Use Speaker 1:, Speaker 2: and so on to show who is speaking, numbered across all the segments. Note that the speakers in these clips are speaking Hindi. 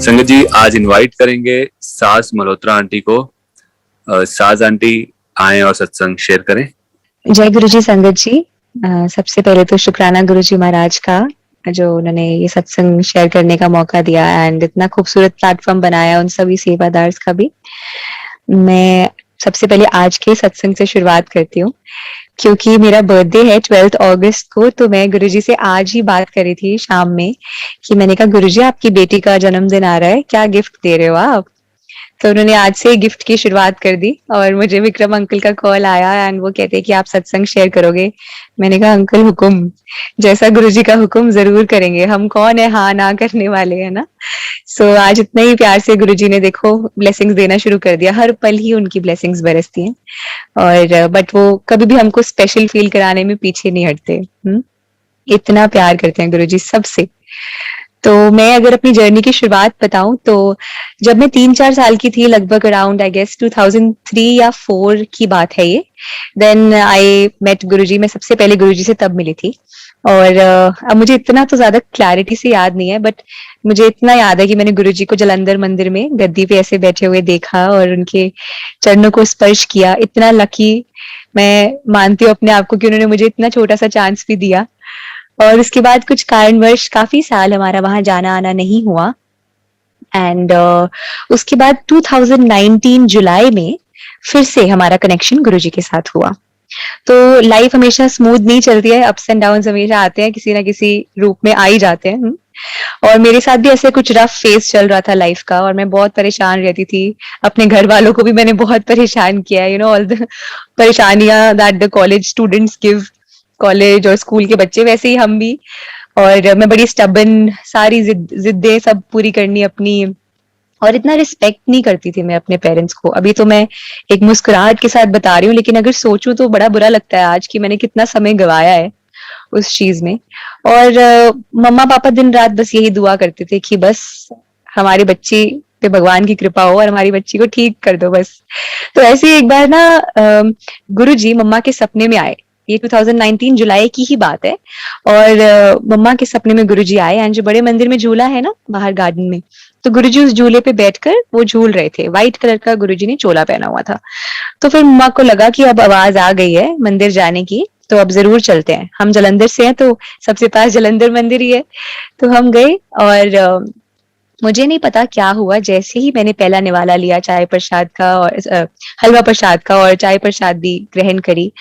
Speaker 1: संगत जी आज इनवाइट करेंगे सास मल्होत्रा आंटी को। सास आंटी आए और सत्संग शेयर करें।
Speaker 2: जय गुरु जी संगत जी। सबसे पहले तो शुक्राना गुरु जी महाराज का, जो उन्होंने ये सत्संग शेयर करने का मौका दिया एंड इतना खूबसूरत प्लेटफॉर्म बनाया, उन सभी सेवादार का भी। मैं सबसे पहले आज के सत्संग से शुरुआत करती हूँ, क्योंकि मेरा बर्थडे है 12 अगस्त को। तो मैं गुरुजी से आज ही बात करी थी शाम में कि मैंने कहा गुरुजी आपकी बेटी का जन्मदिन आ रहा है, क्या गिफ्ट दे रहे हो आप? तो उन्होंने आज से गिफ्ट की शुरुआत कर दी और मुझे विक्रम अंकल का कॉल आया एंड वो कहते हैं कि आप सत्संग शेयर करोगे। मैंने कहा अंकल हुक्म, जैसा गुरुजी का हुक्म जरूर करेंगे, हम कौन है हाँ ना करने वाले, है ना। आज इतना ही प्यार से गुरुजी ने देखो ब्लेसिंग्स देना शुरू कर दिया, हर पल ही उनकी ब्लेसिंग्स बरसती हैं। और बट वो कभी भी हमको स्पेशल फील कराने में पीछे नहीं हटते। इतना प्यार करते हैं गुरुजी सबसे। तो मैं अगर अपनी जर्नी की शुरुआत बताऊं तो जब मैं 3-4 साल की थी, लगभग अराउंड आई गेस 2003 या 4 की बात है ये, देन आई मेट गुरुजी। मैं सबसे पहले गुरुजी से तब मिली थी। और अब मुझे इतना तो ज्यादा क्लैरिटी से याद नहीं है, बट मुझे इतना याद है कि मैंने गुरुजी को जलंधर मंदिर में गद्दी पे ऐसे बैठे हुए देखा और उनके चरणों को स्पर्श किया। इतना लकी मैं मानती हूँ अपने आप को कि उन्होंने मुझे इतना छोटा सा चांस भी दिया। और उसके बाद कुछ कारणवश काफी साल हमारा वहां जाना आना नहीं हुआ। एंड उसके बाद 2019 जुलाई में फिर से हमारा कनेक्शन गुरुजी के साथ हुआ। तो लाइफ हमेशा स्मूथ नहीं चलती है, अप्स एंड डाउन्स हमेशा आते हैं, किसी ना किसी रूप में आ ही जाते हैं। और मेरे साथ भी ऐसे कुछ रफ फेस चल रहा था लाइफ का, और मैं बहुत परेशान रहती थी। अपने घर वालों को भी मैंने बहुत परेशान किया है, ऑल द परेशानियां that the college students give, college और स्कूल के बच्चे, वैसे ही हम भी। और मैं बड़ी स्टबन, सारी जिद्दें सब पूरी करनी अपनी, और इतना रिस्पेक्ट नहीं करती थी मैं अपने पेरेंट्स को। अभी तो मैं एक मुस्कुराहट के साथ बता रही हूँ, लेकिन अगर सोचूं तो बड़ा बुरा लगता है आज कि मैंने कितना समय गवाया है उस चीज में। और मम्मा पापा दिन रात बस यही दुआ करते थे कि बस हमारी बच्ची पे भगवान की कृपा हो और हमारी बच्ची को ठीक कर दो बस। तो ऐसे ही एक बार ना गुरु जी मम्मा के सपने में आए। ये 2019 जुलाई की ही बात है। और मम्मा के सपने में गुरुजी आए एंड जो बड़े मंदिर में झूला है ना बाहर गार्डन में, तो गुरुजी उस झूले पे बैठकर वो झूल रहे थे। व्हाइट कलर का गुरुजी ने चोला पहना हुआ था। तो फिर मम्मा को लगा कि अब आवाज आ गई है मंदिर जाने की, तो अब जरूर चलते हैं। हम जलंधर से हैं तो सबसे पास जलंधर मंदिर ही है। तो हम गए और मुझे नहीं पता क्या हुआ, जैसे ही मैंने पहला निवाला लिया चाय प्रसाद का और हलवा प्रसाद का और चाय प्रसाद भी ग्रहण करी,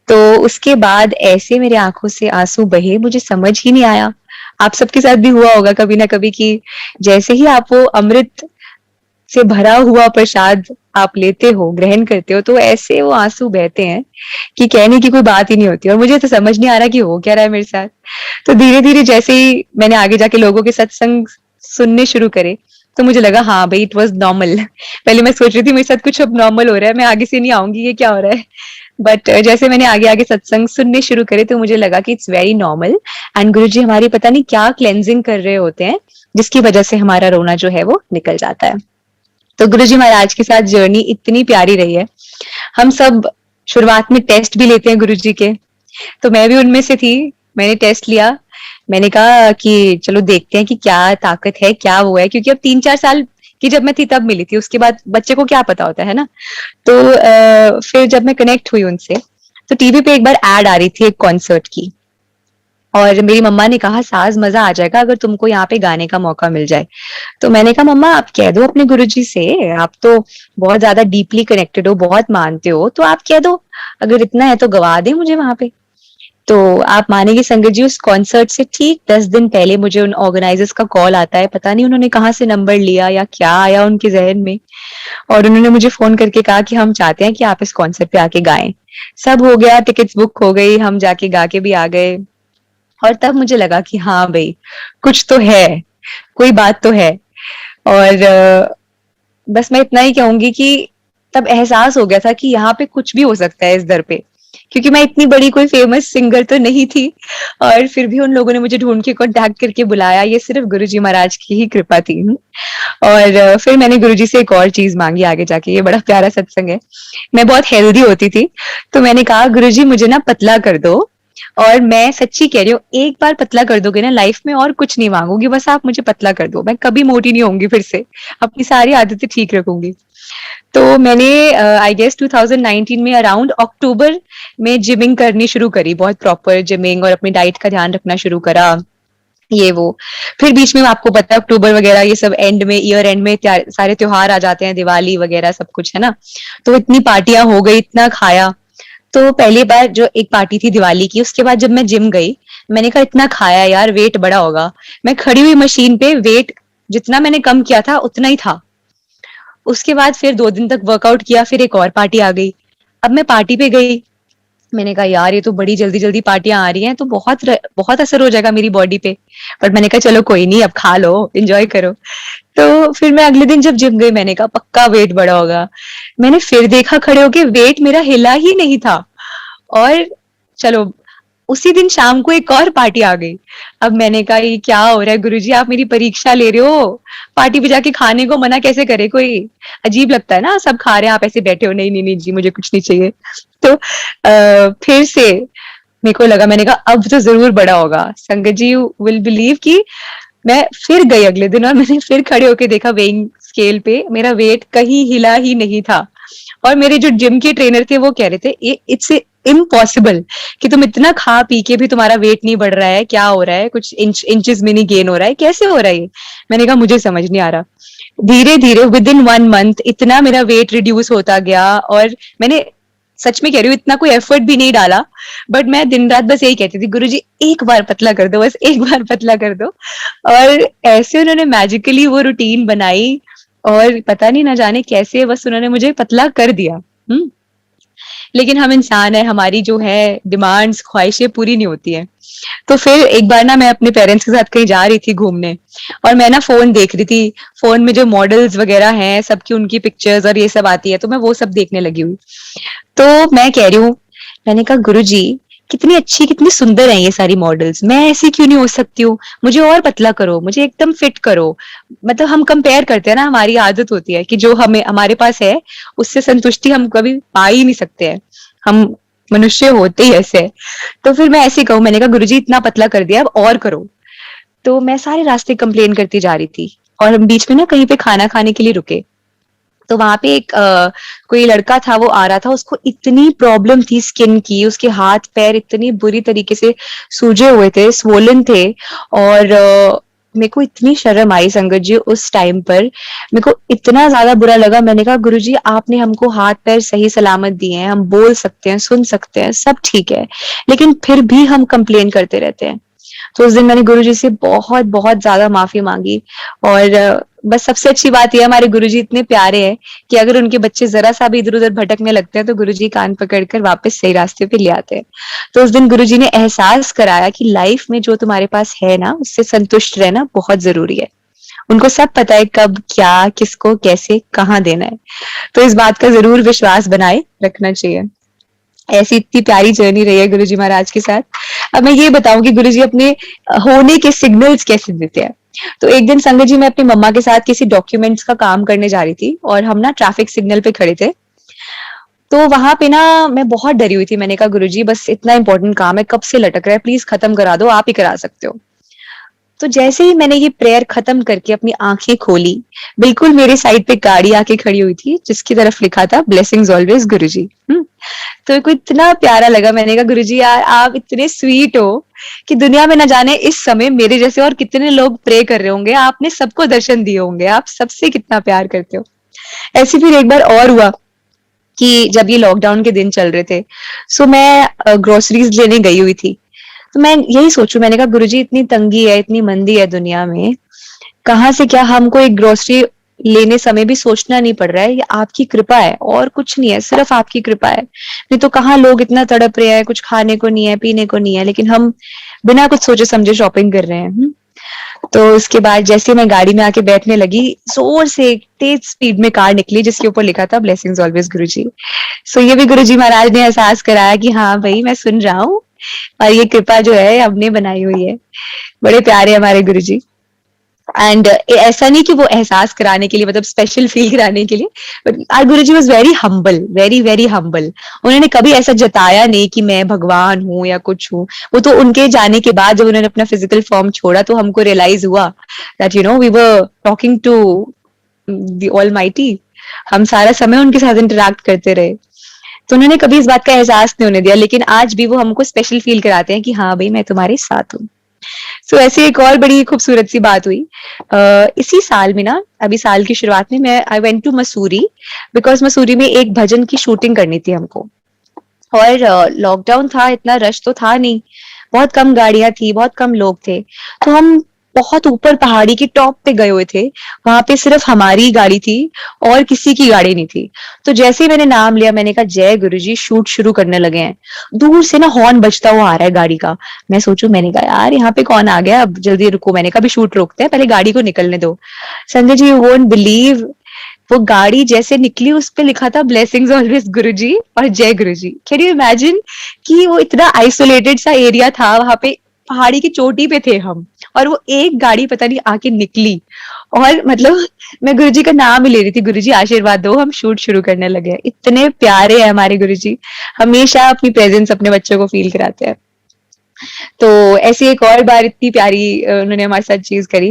Speaker 2: तो उसके बाद ऐसे मेरे आंखों से आंसू बहे, मुझे समझ ही नहीं आया। आप सबके साथ भी हुआ होगा कभी ना कभी कि जैसे ही आप वो अमृत से भरा हुआ प्रसाद आप लेते हो, ग्रहण करते हो, तो ऐसे वो आंसू बहते हैं कि कहने की कोई बात ही नहीं होती। और मुझे तो समझ नहीं आ रहा कि हो क्या रहा है मेरे साथ। तो धीरे धीरे जैसे ही मैंने आगे जाके लोगों के सत्संग सुनने शुरू करे, तो मुझे लगा हाँ भाई इट वाज नॉर्मल। पहले मैं सोच रही थी मेरे साथ कुछ अब नॉर्मल हो रहा है, मैं आगे से नहीं आऊंगी, ये क्या हो रहा है। बट जैसे मैंने आगे आगे सत्संग सुनने शुरू करे तो मुझे लगा कि इट्स वेरी नॉर्मल। एंड गुरुजी हमारी पता नहीं क्या क्लेंजिंग कर रहे होते हैं, जिसकी वजह से हमारा रोना जो है वो निकल जाता है। तो गुरुजी महाराज के साथ जर्नी इतनी प्यारी रही है। हम सब शुरुआत में टेस्ट भी लेते हैं गुरुजी के, तो मैं भी उनमें से थी। मैंने टेस्ट लिया, मैंने कहा कि चलो देखते हैं कि क्या ताकत है, क्या वो है, क्योंकि अब 3-4 साल की जब मैं थी तब मिली थी, उसके बाद बच्चे को क्या पता होता है ना। तो फिर जब मैं कनेक्ट हुई उनसे, तो टीवी पे एक बार एड आ रही थी एक कॉन्सर्ट की, और मेरी मम्मा ने कहा साज मजा आ जाएगा अगर तुमको यहाँ पे गाने का मौका मिल जाए। तो मैंने कहा मम्मा आप कह दो अपने गुरुजी से, आप तो बहुत ज्यादा डीपली कनेक्टेड हो, बहुत मानते हो, तो आप कह दो अगर इतना है तो गवा दे मुझे वहां पे। तो आप मानेंगे संगत जी, उस कॉन्सर्ट से ठीक 10 दिन पहले मुझे उन ऑर्गेनाइजर्स का कॉल आता है। पता नहीं उन्होंने कहाँ से नंबर लिया या क्या आया उनके जहन में, और उन्होंने मुझे फोन करके कहा कि हम चाहते हैं कि आप इस कॉन्सर्ट पे आके गाएं। सब हो गया, टिकट्स बुक हो गई, हम जाके गा के भी आ गए। और तब मुझे लगा कि हाँ भाई कुछ तो है, कोई बात तो है। और बस मैं इतना ही कहूंगी कि तब एहसास हो गया था कि यहाँ पे कुछ भी हो सकता है इस दर पे, क्योंकि मैं इतनी बड़ी कोई फेमस सिंगर तो नहीं थी। और फिर भी उन लोगों ने मुझे ढूंढ के कांटेक्ट करके बुलाया, ये सिर्फ गुरुजी महाराज की ही कृपा थी। और फिर मैंने गुरुजी से एक और चीज मांगी आगे जाके, ये बड़ा प्यारा सत्संग है। मैं बहुत हेल्दी होती थी, तो मैंने कहा गुरुजी मुझे ना पतला कर दो, और मैं सच्ची कह रही हूँ, एक बार पतला कर दोगे ना लाइफ में, और कुछ नहीं मांगूंगी, बस आप मुझे पतला कर दो, मैं कभी मोटी नहीं होंगी फिर से, अपनी सारी आदतें ठीक रखूंगी। तो मैंने आई गेस 2019 में अराउंड अक्टूबर में जिमिंग करनी शुरू करी, बहुत प्रॉपर जिमिंग, और अपनी डाइट का ध्यान रखना शुरू करा, ये वो। फिर बीच में आपको पता है अक्टूबर वगैरह ये सब एंड में, ईयर एंड में सारे त्योहार आ जाते हैं, दिवाली वगैरह सब कुछ है ना, तो इतनी पार्टियां हो गई, इतना खाया। तो पहली बार जो एक पार्टी थी दिवाली की, उसके बाद जब मैं जिम गई, मैंने कहा इतना खाया यार, वेट बड़ा होगा। मैं खड़ी हुई मशीन पे, वेट जितना मैंने कम किया था उतना ही था। उसके बाद फिर 2 दिन तक वर्कआउट किया, फिर एक और पार्टी आ गई। अब मैं पार्टी पे गई, मैंने कहा यार ये तो बड़ी जल्दी जल्दी पार्टियां आ रही हैं, तो बहुत असर हो जाएगा मेरी बॉडी पे। बट मैंने कहा चलो कोई नहीं, अब खा लो, एंजॉय करो। तो फिर मैं अगले दिन जब जिम गई, मैंने कहा पक्का वेट बढ़ा होगा। मैंने फिर देखा खड़े होके, वेट मेरा हिला ही नहीं था। और चलो, उसी दिन शाम को एक और पार्टी आ गई। अब मैंने कहा ये क्या हो रहा है गुरुजी, आप मेरी परीक्षा ले रहे हो? पार्टी पे जाके खाने को मना कैसे करे कोई? अजीब लगता है ना, सब खा रहे हैं, आप ऐसे बैठे हो, नहीं नहीं नहीं जी मुझे कुछ नहीं चाहिए। तो फिर से मेरे को लगा, मैंने कहा अब तो जरूर बड़ा होगा। संगत जी विल बिलीव कि मैं फिर गई अगले दिन, और मैंने फिर खड़े होके देखा वेइंग स्केल पे, मेरा वेट कहीं हिला ही नहीं था। और मेरे जो जिम के ट्रेनर थे वो कह रहे थे इट्स इम्पॉसिबल कि तुम इतना खा पी के भी तुम्हारा वेट नहीं बढ़ रहा है, क्या हो रहा है, कुछ इंचेस में नहीं गेन हो रहा है, कैसे हो रहा है ये? मैंने कहा मुझे समझ नहीं आ रहा। धीरे धीरे विद इन 1 मंथ इतना मेरा वेट रिड्यूस होता गया, और मैंने सच में कह रही हूँ इतना कोई एफर्ट भी नहीं डाला। बट मैं दिन रात बस यही कहती थी, गुरुजी एक बार पतला कर दो, बस एक बार पतला कर दो। और ऐसे उन्होंने मैजिकली वो रूटीन बनाई, और पता नहीं ना जाने कैसे बस उन्होंने मुझे पतला कर दिया। लेकिन हम इंसान है, हमारी जो है डिमांड्स, ख्वाहिशें पूरी नहीं होती हैं। तो फिर एक बार ना मैं अपने पेरेंट्स के साथ कहीं जा रही थी घूमने, और मैं ना फोन देख रही थी। फोन में जो मॉडल्स वगैरह हैं सबकी, उनकी पिक्चर्स और ये सब आती है, तो मैं वो सब देखने लगी हुई। तो मैं कह रही हूँ, मैंने कहा गुरुजी कितनी अच्छी कितनी सुंदर है ये सारी मॉडल्स, मैं ऐसी क्यों नहीं हो सकती हूँ? मुझे और पतला करो, मुझे एकदम फिट करो। मतलब हम कंपेयर करते हैं ना, हमारी आदत होती है कि जो हमें हमारे पास है उससे संतुष्टि हम कभी पा ही नहीं सकते हैं, हम मनुष्य होते ही ऐसे हैं। तो फिर मैं ऐसे कहूँ, मैंने कहा गुरुजी इतना पतला कर दिया, अब और करो। तो मैं सारे रास्ते कंप्लेन करती जा रही थी, और हम बीच में ना कहीं पे खाना खाने के लिए रुके। तो वहां पे एक कोई लड़का था, वो आ रहा था, उसको इतनी प्रॉब्लम थी स्किन की, उसके हाथ पैर इतनी बुरी तरीके से सूजे हुए थे, स्वोलन थे। और मेरे को इतनी शर्म आई संगत जी उस टाइम पर, मेरे को इतना ज्यादा बुरा लगा। मैंने कहा गुरुजी आपने हमको हाथ पैर सही सलामत दिए हैं, हम बोल सकते हैं, सुन सकते हैं, सब ठीक है, लेकिन फिर भी हम कंप्लेन करते रहते हैं। तो उस दिन मैंने गुरुजी से बहुत बहुत ज्यादा माफी मांगी। और बस सबसे अच्छी बात यह, हमारे गुरुजी इतने प्यारे हैं कि अगर उनके बच्चे जरा सा भी इधर उधर भटकने लगते हैं तो गुरुजी कान पकड़कर वापस सही रास्ते पे ले आते हैं। तो उस दिन गुरुजी ने एहसास कराया कि लाइफ में जो तुम्हारे पास है ना, उससे संतुष्ट रहना बहुत जरूरी है। उनको सब पता है कब क्या किसको कैसे कहाँ देना है। तो इस बात का जरूर विश्वास बनाए रखना चाहिए। ऐसी इतनी प्यारी जर्नी रही है गुरुजी महाराज के साथ। अब मैं ये बताऊं कि गुरुजी अपने होने के सिग्नल्स कैसे देते हैं। तो एक दिन संगत जी मैं अपनी मम्मा के साथ किसी डॉक्यूमेंट्स का काम करने जा रही थी, और हम ना ट्रैफिक सिग्नल पे खड़े थे। तो वहां पे ना मैं बहुत डरी हुई थी, मैंने कहा गुरुजी बस इतना इंपॉर्टेंट काम है, कब से लटक रहा है, प्लीज खत्म करा दो, आप ही करा सकते हो। तो जैसे ही मैंने ये प्रेयर खत्म करके अपनी आंखें खोली, बिल्कुल मेरे साइड पे गाड़ी आके खड़ी हुई थी जिसकी तरफ लिखा था ब्लेसिंग्स ऑलवेज गुरुजी। तो मेरे को इतना प्यारा लगा, मैंने कहा गुरुजी यार आप इतने स्वीट हो कि दुनिया में न जाने इस समय मेरे जैसे और कितने लोग प्रे कर रहे होंगे, आपने सबको दर्शन दिए होंगे, आप सबसे कितना प्यार करते हो। ऐसे फिर एक बार और हुआ कि जब ये लॉकडाउन के दिन चल रहे थे, सो मैं ग्रोसरीज लेने गई हुई थी। तो मैं यही सोचू, मैंने कहा गुरुजी इतनी तंगी है, इतनी मंदी है दुनिया में, कहाँ से क्या हमको एक ग्रोसरी लेने समय भी सोचना नहीं पड़ रहा है, ये आपकी कृपा है और कुछ नहीं है, सिर्फ आपकी कृपा है। नहीं तो कहाँ लोग इतना तड़प रहे हैं, कुछ खाने को नहीं है, पीने को नहीं है, लेकिन हम बिना कुछ सोचे समझे शॉपिंग कर रहे हैं। तो उसके बाद जैसे मैं गाड़ी में आके बैठने लगी, जोर से तेज स्पीड में कार निकली जिसके ऊपर लिखा था ब्लेसिंग्स ऑलवेज गुरुजी। सो ये भी गुरुजी महाराज ने एहसास कराया कि हाँ भाई मैं सुन रहा हूँ, और ये कृपा जो है हमने बनाई हुई है। बड़े प्यारे हमारे गुरुजी। एंड ऐसा नहीं कि वो एहसास कराने के लिए, मतलब स्पेशल फील कराने के लिए, but R Guruji was very humble, very very humble. उन्होंने कभी ऐसा जताया नहीं कि मैं भगवान हूँ या कुछ हूँ। वो तो उनके जाने के बाद जब उन्होंने अपना फिजिकल फॉर्म छोड़ा तो हमको रियलाइज हुआ that we were talking to the almighty. हम सारा समय उनके साथ इंटरेक्ट करते रहे, तो उन्होंने कभी इस बात का एहसास नहीं होने दिया, लेकिन आज भी वो हमको स्पेशल फील कराते हैं कि हाँ भाई मैं तुम्हारे साथ हूँ। सो ऐसी एक और बड़ी खूबसूरत सी बात हुई इसी साल में ना, अभी साल की शुरुआत में मैं I went to Mussoorie, because Mussoorie में एक भजन की शूटिंग करनी थी हमको। और लॉकडाउन था, इतना रश तो था नहीं, बहुत कम गाड़ियां थी, बहुत कम लोग थे। तो हम बहुत ऊपर पहाड़ी के टॉप पे गए हुए थे, वहां पे सिर्फ हमारी गाड़ी थी और किसी की गाड़ी नहीं थी। तो जैसे ही मैंने नाम लिया, मैंने कहा जय गुरुजी, शूट शुरू करने लगे हैं। दूर से ना हॉर्न बजता हुआ आ रहा है गाड़ी का। मैं सोचू, मैंने कहा यार यहाँ पे कौन आ गया, अब जल्दी रुको, मैंने कहा भी शूट रोकते हैं, पहले गाड़ी को निकलने दो। Sanjay ji, you won't believe, वो गाड़ी जैसे निकली उस पे लिखा था ब्लेसिंग्स ऑलवेज गुरुजी और जय गुरुजी। कैन यू इमेजिन कि वो इतना आइसोलेटेड सा एरिया था, वहां पे पहाड़ी की चोटी पे थे हम, और वो एक गाड़ी पता नहीं आके निकली, और मतलब मैं गुरुजी का नाम ही ले रही थी, गुरुजी आशीर्वाद दो, हम शूट शुरू करने लगे। इतने प्यारे हैं हमारे गुरुजी, हमेशा अपनी प्रेजेंस अपने बच्चों को फील कराते हैं। तो ऐसी एक और बार इतनी प्यारी उन्होंने हमारे साथ चीज करी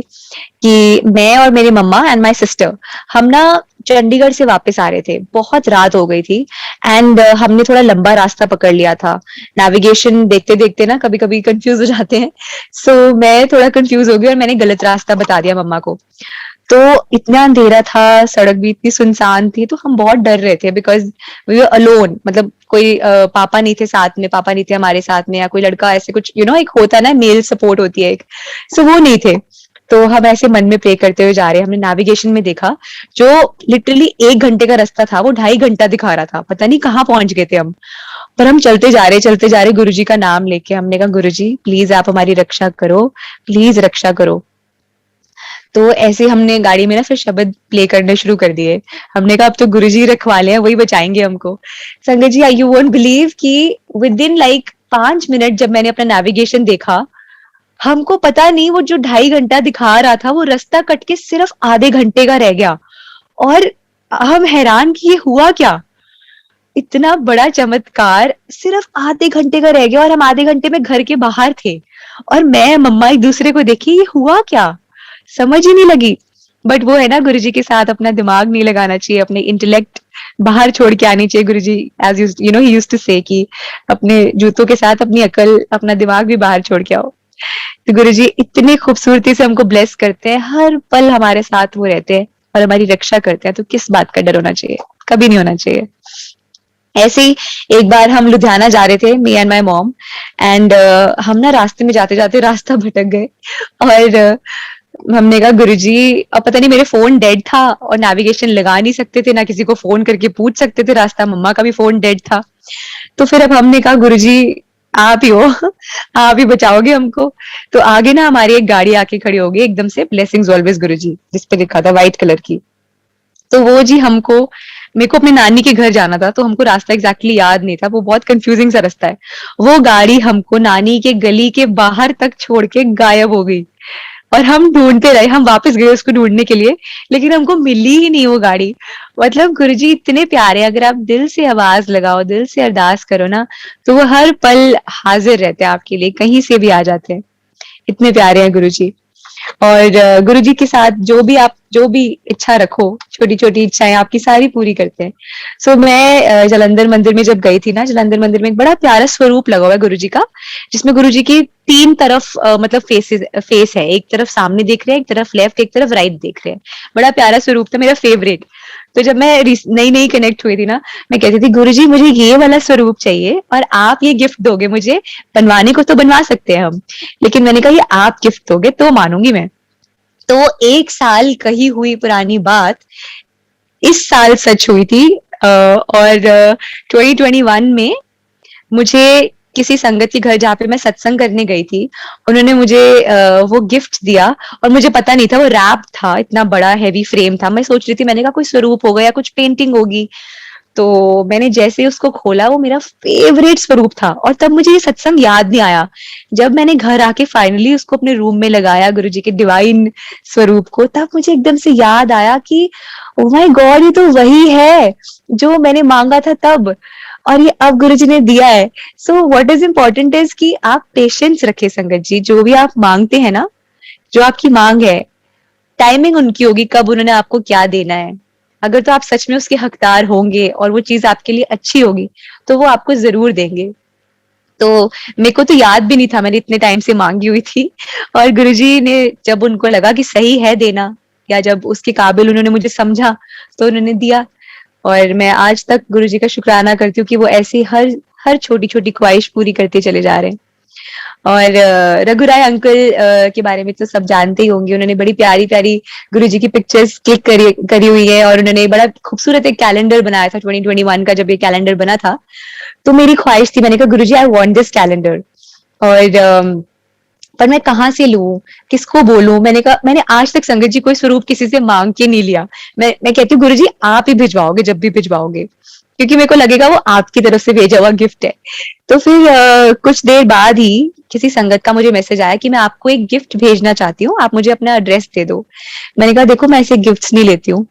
Speaker 2: कि मैं और मेरी मम्मा एंड माय सिस्टर, हम ना चंडीगढ़ से वापस आ रहे थे, बहुत रात हो गई थी, एंड हमने थोड़ा लंबा रास्ता पकड़ लिया था। नेविगेशन देखते देखते ना कभी कभी कंफ्यूज हो जाते हैं। सो मैं थोड़ा कंफ्यूज हो गई और मैंने गलत रास्ता बता दिया मम्मा को। तो इतना अंधेरा था, सड़क भी इतनी सुनसान थी, तो हम बहुत डर रहे थे, बिकॉज वी वर अलोन, मतलब कोई पापा नहीं थे साथ में, पापा नहीं थे हमारे साथ में, या कोई लड़का ऐसे कुछ एक होता है ना, मेल सपोर्ट होती है एक, सो वो नहीं थे। तो हम ऐसे मन में प्रे करते हुए जा रहे हैं, हमने नेविगेशन में देखा जो लिटरली 1 घंटे का रास्ता था, वो 2.5 घंटा दिखा रहा था, पता नहीं कहाँ पहुंच गए थे हम। पर हम चलते जा रहे गुरुजी का नाम लेके, हमने कहा गुरुजी प्लीज आप हमारी रक्षा करो, प्लीज रक्षा करो। तो ऐसे हमने गाड़ी में ना फिर शब्द प्ले करने शुरू कर दिए। हमने कहा अब तो गुरुजी रखवाले हैं, वही बचाएंगे हमको। संगत जी, यू वोंट बिलीव कि विद इन लाइक 5 मिनट जब मैंने अपना नेविगेशन देखा, हमको पता नहीं वो जो 2.5 घंटा दिखा रहा था वो रास्ता कट के सिर्फ आधे घंटे का रह गया। और हम हैरान कि ये हुआ क्या, इतना बड़ा चमत्कार सिर्फ आधे घंटे का रह गया, और हम आधे घंटे में घर के बाहर थे, और मैं मम्मा एक दूसरे को देखी, ये हुआ क्या, समझ ही नहीं लगी। बट वो है ना, गुरुजी के साथ अपना दिमाग नहीं लगाना चाहिए, अपने इंटेलेक्ट बाहर छोड़ के आनी चाहिए। गुरुजी एज ही यूज्ड टू से कि अपने जूतों के साथ अपनी अकल, अपना दिमाग भी बाहर छोड़ के आओ। तो गुरुजी इतनी खूबसूरती से हमको ब्लेस करते हैं, हर पल हमारे साथ वो रहते हैं और हमारी रक्षा करते हैं, तो किस बात का डर होना चाहिए, कभी नहीं होना चाहिए। ऐसे ही एक बार हम लुधियाना जा रहे थे, me and my mom, and हम ना रास्ते में जाते जाते रास्ता भटक गए, और हमने कहा गुरुजी, अब पता नहीं मेरे फोन डेड था और नेविगेशन लगा नहीं सकते थे, ना किसी को फोन करके पूछ सकते थे रास्ता, मम्मा का भी फोन डेड था। तो फिर अब हमने कहा गुरुजी आप ही हो, आप ही बचाओगे हमको। तो आगे ना हमारी एक गाड़ी आके खड़ी हो गई एकदम से, ब्लेसिंग्स ऑलवेज गुरुजी जिसपे लिखा था व्हाइट कलर की। तो वो जी हमको, मेरे को अपनी नानी के घर जाना था, तो हमको रास्ता एग्जैक्टली याद नहीं था, वो बहुत कंफ्यूजिंग सा रास्ता है। वो गाड़ी हमको नानी के गली के बाहर तक छोड़ के गायब हो गई, और हम ढूंढते रहे, हम वापस गए उसको ढूंढने के लिए, लेकिन हमको मिली ही नहीं वो गाड़ी। मतलब गुरुजी इतने प्यारे, अगर आप दिल से आवाज लगाओ, दिल से अरदास करो ना, तो वो हर पल हाजिर रहते हैं आपके लिए, कहीं से भी आ जाते हैं। इतने प्यारे हैं गुरुजी। और गुरुजी के साथ जो भी इच्छा रखो, छोटी छोटी इच्छाएं आपकी सारी पूरी करते हैं। सो मैं जालंधर मंदिर में जब गई थी ना, जालंधर मंदिर में एक बड़ा प्यारा स्वरूप लगा हुआ है गुरुजी का, जिसमें गुरुजी की 3 तरफ मतलब फेस है, एक तरफ सामने देख रहे हैं, एक तरफ लेफ्ट, एक तरफ राइट देख रहे हैं। बड़ा प्यारा स्वरूप था, मेरा फेवरेट। तो जब मैं नई नई कनेक्ट हुई थी ना, मैं कहती थी गुरुजी मुझे ये वाला स्वरूप चाहिए, और आप ये गिफ्ट दोगे मुझे, बनवाने को तो बनवा सकते हैं हम, लेकिन मैंने कहा ये आप गिफ्ट दोगे तो मानूंगी मैं। तो 1 साल कही हुई पुरानी बात इस साल सच हुई थी, और 2021 में मुझे किसी संगत के घर जहाँ पे मैं सत्संग करने गई थी, उन्होंने मुझे वो गिफ्ट दिया, और मुझे पता नहीं था वो रैप था, इतना बड़ा हैवी फ्रेम था। मैं सोच रही थी, मैंने कहा कोई स्वरूप होगा या कुछ पेंटिंग होगी। तो मैंने जैसे ही उसको खोला, वो मेरा फेवरेट स्वरूप था, और तब मुझे ये सत्संग याद नहीं आया। जब मैंने घर आके फाइनली उसको अपने रूम में लगाया, गुरुजी के डिवाइन स्वरूप को, तब मुझे एकदम से याद आया कि ओ माय गॉड, ये तो वही है जो मैंने मांगा था तब, और ये अब गुरुजी ने दिया है। So what is important is कि आप पेशेंस रखें संगत जी। जो भी आप मांगते हैं ना, जो आपकी मांग है, टाइमिंग उनकी होगी कब उन्होंने आपको क्या देना है। अगर तो आप सच में उसके हकदार होंगे और वो चीज आपके लिए अच्छी होगी, तो वो आपको जरूर देंगे। तो मेरे को तो याद भी नहीं था, मैंने इतने टाइम से मांगी हुई थी, और गुरुजी ने जब उनको लगा कि सही है देना, या जब उसके काबिल उन्होंने मुझे समझा, तो उन्होंने दिया। और मैं आज तक गुरुजी का शुक्राना करती हूँ कि वो ऐसी हर हर छोटी छोटी ख्वाहिश पूरी करते चले जा रहे हैं। और रघुराय अंकल के बारे में तो सब जानते ही होंगे। उन्होंने बड़ी प्यारी प्यारी गुरुजी की पिक्चर्स क्लिक करी हुई है, और उन्होंने बड़ा खूबसूरत एक कैलेंडर बनाया था 2021 का। जब ये कैलेंडर बना था, तो मेरी ख्वाहिश थी, मैंने कहा गुरुजी आई वांट दिस कैलेंडर। और पर मैं कहाँ से लूं, किसको बोलूं। मैंने कहा, मैंने आज तक संगत जी कोई स्वरूप किसी से मांग के नहीं लिया। मैं कहती हूँ गुरुजी आप ही भिजवाओगे जब भी भिजवाओगे, क्योंकि मेरे को लगेगा वो आपकी तरफ से भेजा हुआ गिफ्ट है। तो फिर कुछ देर बाद ही किसी संगत का मुझे मैसेज आया कि मैं आपको एक गिफ्ट भेजना चाहती हूँ, आप मुझे अपना एड्रेस दे दो। मैंने कहा देखो, मैं ऐसे गिफ्ट्स नहीं लेती हूँ,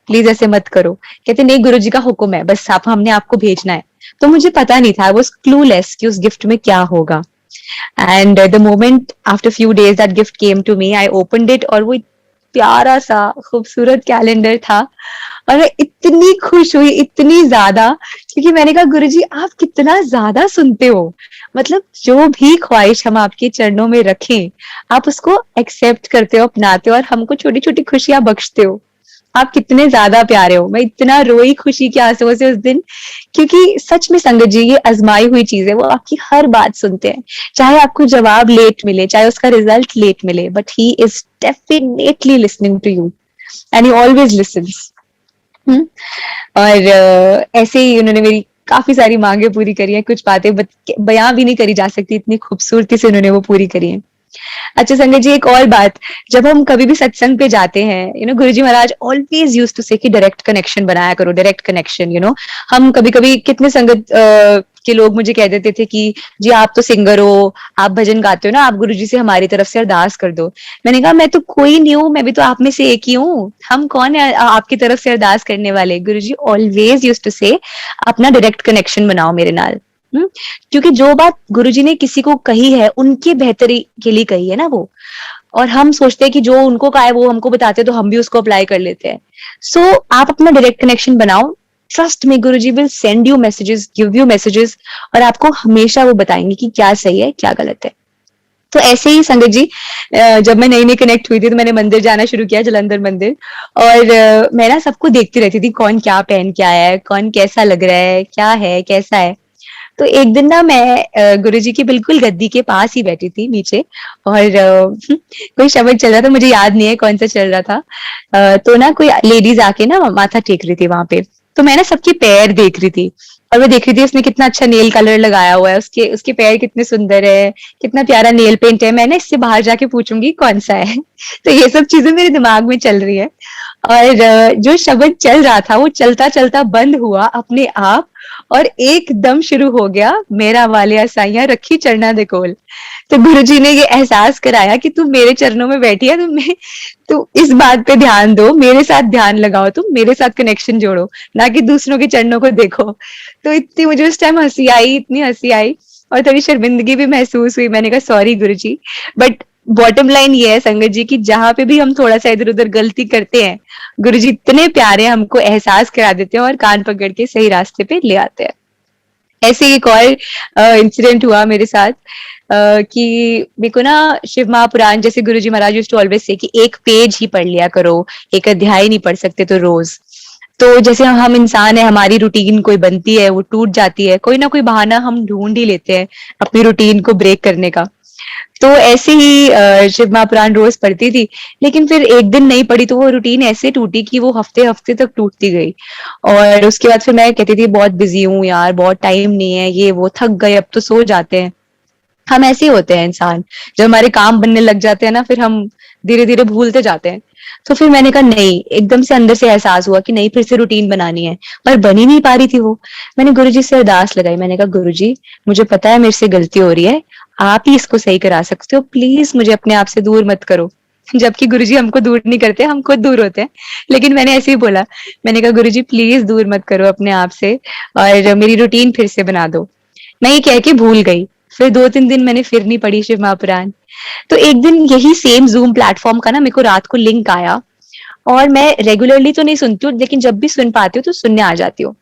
Speaker 2: प्लीज ऐसे मत करो। कहते नहीं, गुरुजी का हुक्म है, बस आप हमने आपको भेजना है। तो मुझे पता नहीं था, आई वाज क्लूलेस कि उस गिफ्ट में क्या होगा। And the moment after few days that gift came to me, I opened it, और वो प्यारा सा खूबसूरत कैलेंडर था। और मैं इतनी खुश हुई, इतनी ज्यादा, क्योंकि मैंने कहा गुरुजी आप कितना ज्यादा सुनते हो। मतलब जो भी ख्वाहिश हम आपके चरणों में रखें, आप उसको एक्सेप्ट करते हो, अपनाते हो, और हमको छोटी छोटी खुशियां बख्शते हो। आप कितने ज्यादा प्यारे हो। मैं इतना रोई खुशी के आंसुओं से उस दिन, क्योंकि सच में संगत जी ये आजमाई हुई चीज है। वो आपकी हर बात सुनते हैं, चाहे आपको जवाब लेट मिले, चाहे उसका रिजल्ट लेट मिले, but he is definitely listening to you, and he always listens. और ऐसे ही उन्होंने मेरी काफी सारी मांगे पूरी करी है। कुछ बातें बयां भी नहीं करी जा सकती, इतनी खूबसूरती से उन्होंने वो पूरी करी है। अच्छा संगत जी, एक और बात, जब हम कभी भी सत्संग पे जाते हैं, गुरुजी महाराज ऑलवेज यूज्ड टू से कि डायरेक्ट कनेक्शन बनाया करो, डायरेक्ट कनेक्शन। हम कभी कभी कितने संगत के लोग मुझे कह देते थे कि जी आप तो सिंगर हो, आप भजन गाते हो ना, आप गुरुजी से हमारी तरफ से अरदास कर दो। मैंने कहा मैं तो कोई नहीं हूँ, मैं भी तो आप में से एक ही हूँ। हम कौन है आपकी तरफ से अरदास करने वाले। गुरुजी ऑलवेज यूज्ड टू से अपना डायरेक्ट कनेक्शन बनाओ मेरे नाल। क्योंकि जो बात गुरुजी ने किसी को कही है, उनकी बेहतरी के लिए कही है ना वो। और हम सोचते हैं कि जो उनको कहा है वो हमको बताते हैं, तो हम भी उसको अप्लाई कर लेते हैं। सो आप अपना डायरेक्ट कनेक्शन बनाओ। ट्रस्ट में, Guruji will send you messages, give you messages, और आपको हमेशा वो बताएंगे कि क्या सही है क्या गलत है। तो ऐसे ही संगत जी, जब मैं नई नई कनेक्ट हुई थी, तो मैंने मंदिर जाना शुरू किया, जलंधर मंदिर। और मैं ना सबको देखती रहती थी, कौन क्या पहन के आया है, कौन कैसा लग रहा है, क्या है कैसा है। तो एक दिन ना मैं गुरुजी की बिल्कुल गद्दी के पास ही बैठी थी नीचे, और कोई शब्द चल रहा था, मुझे याद नहीं है कौन सा चल रहा था। तो ना कोई लेडीज आके ना माथा टेक रही थी वहां पे। तो मैं ना सबके पैर देख रही थी, और मैं देख रही थी उसने कितना अच्छा नेल कलर लगाया हुआ है, उसके उसके पैर कितने सुंदर है, कितना प्यारा नेल पेंट है। मैं ना इससे बाहर जाके पूछूंगी कौन सा है। तो ये सब चीजें मेरे दिमाग में चल रही है। और जो शब्द चल रहा था वो चलता चलता बंद हुआ अपने आप, और एकदम शुरू हो गया, मेरा वालिया साइया रखी चरना दे कोल। तो गुरुजी ने ये एहसास कराया कि तू मेरे चरणों में बैठी है, तू इस बात पे ध्यान दो, मेरे साथ ध्यान लगाओ, तुम मेरे साथ कनेक्शन जोड़ो, ना कि दूसरों के चरणों को देखो। तो इतनी मुझे उस टाइम हंसी आई, इतनी हंसी आई, और थोड़ी शर्मिंदगी भी महसूस हुई। मैंने कहा sorry Guruji. But bottom line ये है संगत जी, कि जहां पे भी हम थोड़ा सा इधर उधर गलती करते हैं, गुरुजी इतने प्यारे हमको एहसास करा देते हैं और कान पकड़ के सही रास्ते पे ले आते हैं। ऐसे एक और इंसिडेंट हुआ मेरे साथ, कि मेरे को ना शिव महापुराण, जैसे गुरुजी महाराज यूज्ड टू ऑलवेज से कि एक पेज ही पढ़ लिया करो, एक अध्याय नहीं पढ़ सकते तो रोज। तो जैसे हम इंसान है, हमारी रूटीन कोई बनती है, वो टूट जाती है, कोई ना कोई बहाना हम ढूंढ ही लेते हैं अपनी रूटीन को ब्रेक करने का। तो ऐसे ही शिव महापुराण रोज पढ़ती थी, लेकिन फिर एक दिन नहीं पढ़ी तो वो रूटीन ऐसे टूटी कि वो हफ्ते हफ्ते तक टूटती गई। और उसके बाद फिर मैं कहती थी बहुत बिजी हूँ यार, बहुत टाइम नहीं है, ये वो, थक गए, अब तो सो जाते हैं। हम ऐसे ही होते हैं इंसान, जब हमारे काम बनने लग जाते हैं ना, फिर हम धीरे धीरे भूलते जाते हैं। तो फिर मैंने कहा नहीं, एकदम से अंदर से एहसास हुआ कि नहीं, फिर से रूटीन बनानी है, पर बन ही नहीं पा रही थी वो। मैंने गुरुजी से अरदास लगाई, मैंने कहा गुरुजी, मुझे पता है मेरे से गलती हो रही है, आप ही इसको सही करा सकते हो, प्लीज मुझे अपने आप से दूर मत करो। जबकि गुरुजी हमको दूर नहीं करते, हम खुद दूर होते हैं। लेकिन मैंने ऐसे ही बोला, मैंने कहा गुरुजी प्लीज दूर मत करो अपने आप से, और मेरी रूटीन फिर से बना दो। मैं ये कह के भूल गई। फिर 2-3 दिन मैंने फिर नहीं पढ़ी शिव महापुराण। तो एक दिन यही सेम जूम प्लेटफॉर्म का ना मेरे को रात को लिंक आया, और मैं रेगुलरली तो नहीं सुनती हूँ, लेकिन जब भी सुन पाती हूँ तो सुनने आ जाती हूँ।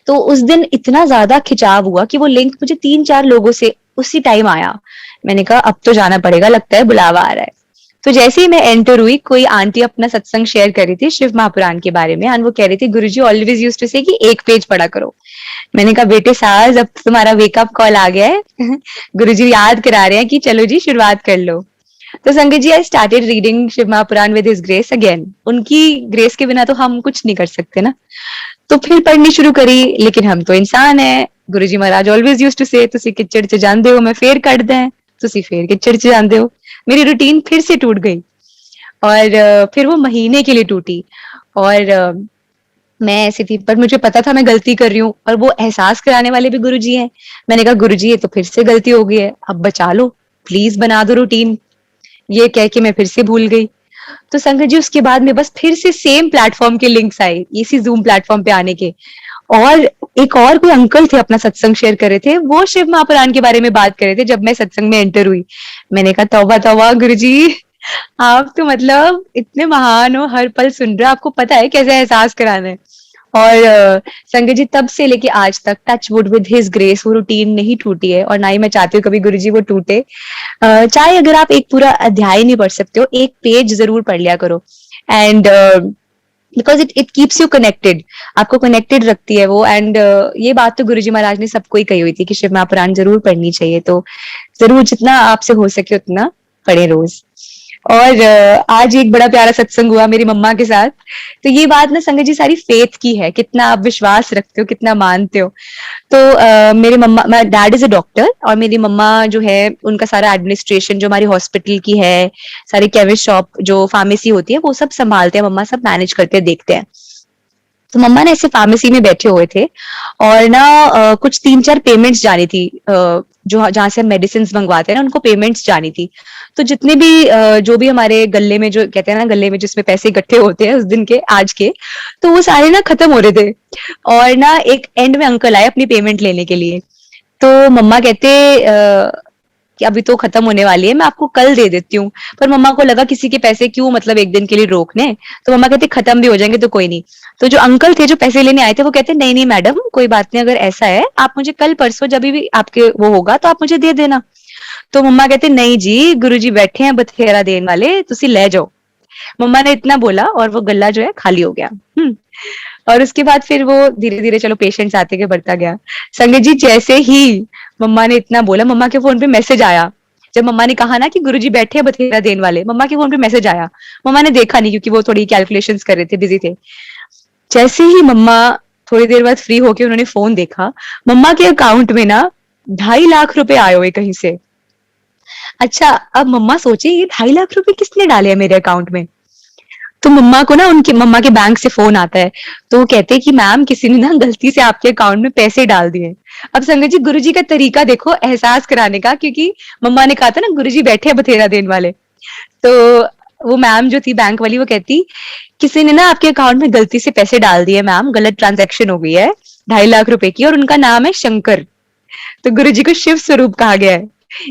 Speaker 2: तो उस दिन इतना ज्यादा खिंचाव हुआ कि वो लिंक मुझे 3-4 लोगों से उसी टाइम आया। मैंने कहा अब तो जाना पड़ेगा, लगता है बुलावा आ रहा है। तो जैसे ही मैं एंटर हुई, कोई आंटी अपना सत्संग शेयर कर रही थी शिव महापुराण के बारे में, एंड वो कह रही थी गुरुजी ऑलवेज यूज्ड टू से कि एक पेज पढ़ा करो। मैंने कहा बेटे साज, अब तुम्हारा वेकअप कॉल आ गया है। गुरुजी याद करा रहे हैं कि चलो जी शुरुआत कर लो। तो संगत जी, I started reading Shiv Mahapuran with his grace again. उनकी ग्रेस के बिना तो हम कुछ नहीं कर सकते ना। तो फिर पढ़नी शुरू करी, लेकिन हम तो इंसान है। गुरुजी महाराज ऑलवेज यूज्ड टू से तुसी किचड़ च जांदे हो, मैं फेर कट दें, तुसी फेर किचड़ च जांदे हो। मेरी रूटीन फिर से टूट गई, और फिर वो महीने के लिए टूटी। और मैं ऐसी थी, पर मुझे पता था मैं गलती कर रही हूँ, और वो एहसास कराने वाले भी गुरुजी हैं। मैंने कहा गुरुजी ये तो फिर से गलती हो गई है, अब बचा लो, प्लीज बना दो रूटीन। ये कह के मैं फिर से भूल गई। तो संगत जी, उसके बाद में बस फिर से सेम प्लेटफॉर्म के लिंक्स आए, इसी जूम प्लेटफॉर्म पे आने के। और एक और कोई अंकल थे, अपना सत्संग शेयर कर रहे थे, वो शिव महापुराण के बारे में बात कर रहे थे जब मैं सत्संग में एंटर हुई। मैंने कहा तौबा तौबा गुरुजी, आप तो मतलब इतने महान हो, हर पल सुन रहे हो, आपको पता है कैसे एहसास कराना है। और संगत जी, तब से लेके आज तक touch wood with his grace वो रूटीन नहीं टूटी है, और ना ही मैं चाहती हूँ कभी गुरुजी वो टूटे। चाहे अगर आप एक पूरा अध्याय नहीं पढ़ सकते हो, एक पेज जरूर पढ़ लिया करो। And because it keeps you connected, आपको कनेक्टेड रखती है वो। एंड ये बात तो गुरुजी महाराज ने सबको ही कही हुई थी कि शिव महापुराण जरूर पढ़नी चाहिए। तो जरूर जितना आपसे हो सके उतना पढ़े रोज। और आज एक बड़ा प्यारा सत्संग हुआ मेरी मम्मा के साथ। तो ये बात ना संगत जी सारी फेथ की है, कितना आप विश्वास रखते हो, कितना मानते हो। तो मेरे mumma, my dad is a doctor, और मेरी मम्मा जो है उनका सारा एडमिनिस्ट्रेशन जो हमारी हॉस्पिटल की है, सारी केमिस्ट शॉप जो फार्मेसी होती है, वो सब संभालते हैं मम्मा, सब मैनेज करते हैं, देखते हैं। तो मम्मा ने ऐसे फार्मेसी में बैठे हुए थे, और ना कुछ 3-4 पेमेंट्स जानी थी, जो जहां से हम मेडिसिन मंगवाते हैं ना, उनको पेमेंट्स जानी थी। तो जितने भी जो भी हमारे गले में, जो कहते हैं ना गले में जिसमें पैसे इकट्ठे होते हैं उस दिन के, आज के, तो वो सारे ना खत्म हो रहे थे। और ना एक एंड में अंकल आए अपनी पेमेंट लेने के लिए। तो मम्मा कहते कि अभी तो खत्म होने वाली है, मैं आपको कल दे देती हूँ। पर मम्मा को लगा किसी के पैसे क्यों मतलब एक दिन के लिए रोकने, तो मम्मा कहते खत्म भी हो जाएंगे तो कोई नहीं। तो जो अंकल थे जो पैसे लेने आए थे, वो कहते नहीं नहीं मैडम, कोई बात नहीं, अगर ऐसा है आप मुझे कल परसों जब भी आपके वो होगा तो आप मुझे दे देना। तो मम्मा कहते नहीं जी, गुरुजी बैठे हैं बथेरा देने वाले, तुसी ले जाओ। मम्मा ने इतना बोला, और वो गल्ला जो है खाली हो गया। और उसके बाद फिर वो धीरे धीरे चलो पेशेंट्स आते के बढ़ता गया। संगत जी, जैसे ही मम्मा ने इतना बोला, मम्मा के फोन पे मैसेज आया। जब मम्मा ने कहा ना कि गुरुजी बैठे हैं बथेरा देने वाले, मम्मा के फोन पे मैसेज आया। मम्मा ने देखा नहीं, क्योंकि वो थोड़ी कैलकुलेशंस कर रहे थे, बिजी थे। जैसे ही मम्मा थोड़ी देर बाद फ्री होके उन्होंने फोन देखा, मम्मा के अकाउंट में ना 2.5 लाख रुपए आए हुए कहीं से। अच्छा, अब मम्मा सोचे ये 2.5 लाख रुपए किसने डाले हैं मेरे अकाउंट में। तो मम्मा को ना उनके मम्मा के बैंक से फोन आता है। तो वो कहते हैं कि मैम, किसी ने ना गलती से आपके अकाउंट में पैसे डाल दिए। अब संगत जी, गुरुजी का तरीका देखो एहसास कराने का, क्योंकि मम्मा ने कहा था ना गुरुजी बैठे हैं बथेरा देने वाले। तो वो मैम जो थी बैंक वाली, वो कहती किसी ने ना आपके अकाउंट में गलती से पैसे डाल दिए मैम, गलत ट्रांजैक्शन हो गई है 2.5 लाख रुपए की, और उनका नाम है शंकर। तो गुरुजी को शिव स्वरूप कहा गया है।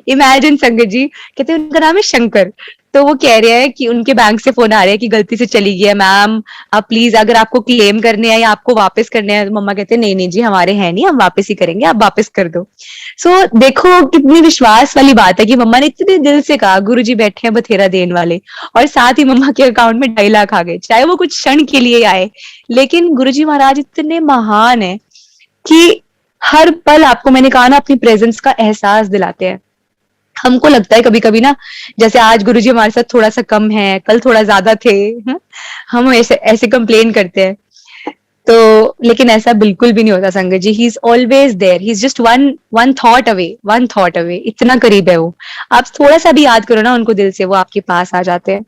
Speaker 2: इमेजिन संगत जी, कहते हैं उनका नाम है शंकर। तो वो कह रहे हैं कि उनके बैंक से फोन आ रहा है कि गलती से चली गई है मैम, आप प्लीज अगर आपको क्लेम करने हैं या आपको वापस करने हैं। तो मम्मा कहते हैं नहीं नहीं जी, हमारे हैं नहीं, हम वापस ही करेंगे, आप वापस कर दो। सो देखो कितनी विश्वास वाली बात है कि मम्मा ने इतने दिल से कहा गुरुजी बैठे हैं बथेरा देने वाले, और साथ ही मम्मा के अकाउंट में 2.5 लाख आ गए, चाहे वो कुछ क्षण के लिए आए। लेकिन गुरुजी महाराज इतने महान है कि हर पल आपको, मैंने कहा ना, अपनी प्रेजेंस का एहसास दिलाते हैं। हमको लगता है कभी कभी ना, जैसे आज गुरुजी हमारे साथ थोड़ा सा कम है, कल थोड़ा ज्यादा थे, हम ऐसे ऐसे कंप्लेन करते हैं। तो लेकिन ऐसा बिल्कुल भी नहीं होता संगत जी, he is always there, he is just one one thought away, इतना करीब है वो। आप थोड़ा सा भी याद करो ना उनको दिल से, वो आपके पास आ जाते हैं।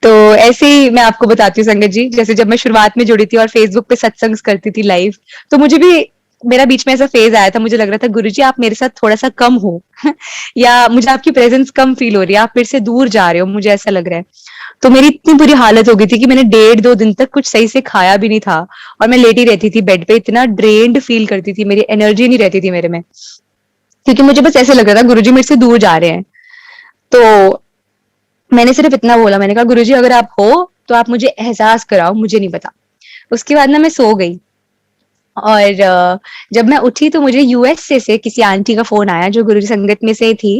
Speaker 2: तो ऐसे ही मैं आपको बताती हूँ संगत जी, जैसे जब मैं शुरुआत में जुड़ी थी और फेसबुक पे सत्संग करती थी लाइव, तो मुझे भी मेरा बीच में ऐसा फेज आया था, मुझे लग रहा था गुरुजी आप मेरे साथ थोड़ा सा कम हो या मुझे आपकी प्रेजेंस कम फील हो रही है, आप मेरे से दूर जा रहे हो, मुझे ऐसा लग रहा है। तो मेरी इतनी बुरी हालत हो गई थी कि मैंने 1.5-2 दिन तक कुछ सही से खाया भी नहीं था, और मैं लेटी रहती थी बेड पे, इतना ड्रेन्ड फील करती थी, मेरी एनर्जी नहीं रहती थी मेरे में, क्योंकि मुझे बस ऐसे लग रहा था गुरुजी मेरे से दूर जा रहे हैं। तो मैंने सिर्फ इतना बोला, मैंने कहा गुरुजी अगर आप हो तो आप मुझे एहसास कराओ, मुझे नहीं पता। उसके बाद ना मैं सो गई, और जब मैं उठी तो मुझे यूएसए से किसी आंटी का फोन आया जो गुरुजी संगत में से थी।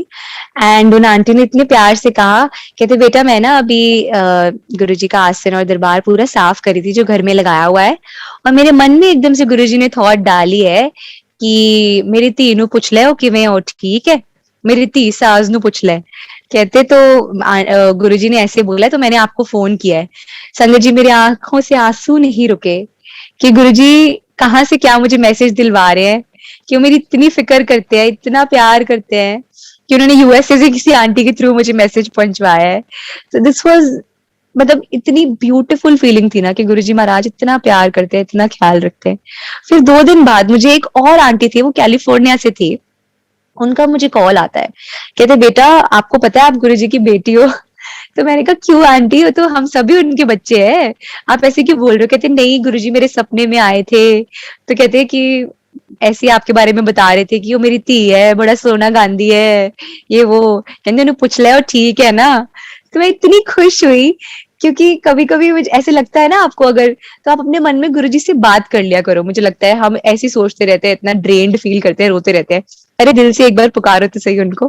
Speaker 2: एंड उन आंटी ने इतने प्यार से कहा, कहते बेटा मैं ना अभी गुरुजी का आसन और दरबार पूरा साफ करी थी जो घर में लगाया हुआ है, और मेरे मन में एकदम से गुरुजी ने थॉट डाली है कि मेरी धी नू पुछ ले किवें हो, ठीक है, मेरी धी सास नू पुछ ले। कहते तो गुरुजी ने ऐसे बोला तो मैंने आपको फोन किया है। संगत जी मेरी आंखों से आंसू नहीं रुके कि गुरुजी कहाँ से क्या मुझे मैसेज दिलवा रहे हैं, कि वो मेरी इतनी फिक्र करते हैं, इतना प्यार करते हैं, कि उन्होंने यूएसए से किसी आंटी के थ्रू मुझे मैसेज पहुंचवाया है। तो दिस वाज, मतलब इतनी ब्यूटीफुल फीलिंग थी ना कि गुरुजी महाराज इतना प्यार करते हैं, इतना ख्याल रखते हैं। फिर 2 दिन बाद मुझे एक और आंटी थी, वो कैलिफोर्निया से थी, उनका मुझे कॉल आता है, कहते बेटा आपको पता है आप गुरुजी की बेटी हो। तो मैंने कहा क्यों आंटी, हो तो हम सभी उनके बच्चे हैं, आप ऐसे क्यों बोल रहे हो। कहते नहीं गुरुजी मेरे सपने में आए थे, तो कहते कि ऐसे ही आपके बारे में बता रहे थे कि वो मेरी धी है, बड़ा सोना गांधी है, ये वो, कहते उन्हें पूछ ले और ठीक है ना। तो मैं इतनी खुश हुई, क्योंकि कभी कभी मुझे ऐसे लगता है ना आपको, अगर तो आप अपने मन में गुरुजी से बात कर लिया करो। मुझे लगता है हम ऐसे सोचते रहते हैं, इतना ड्रेन्ड फील करते हैं, रोते रहते हैं, अरे दिल से एक बार पुकारो तो सही उनको,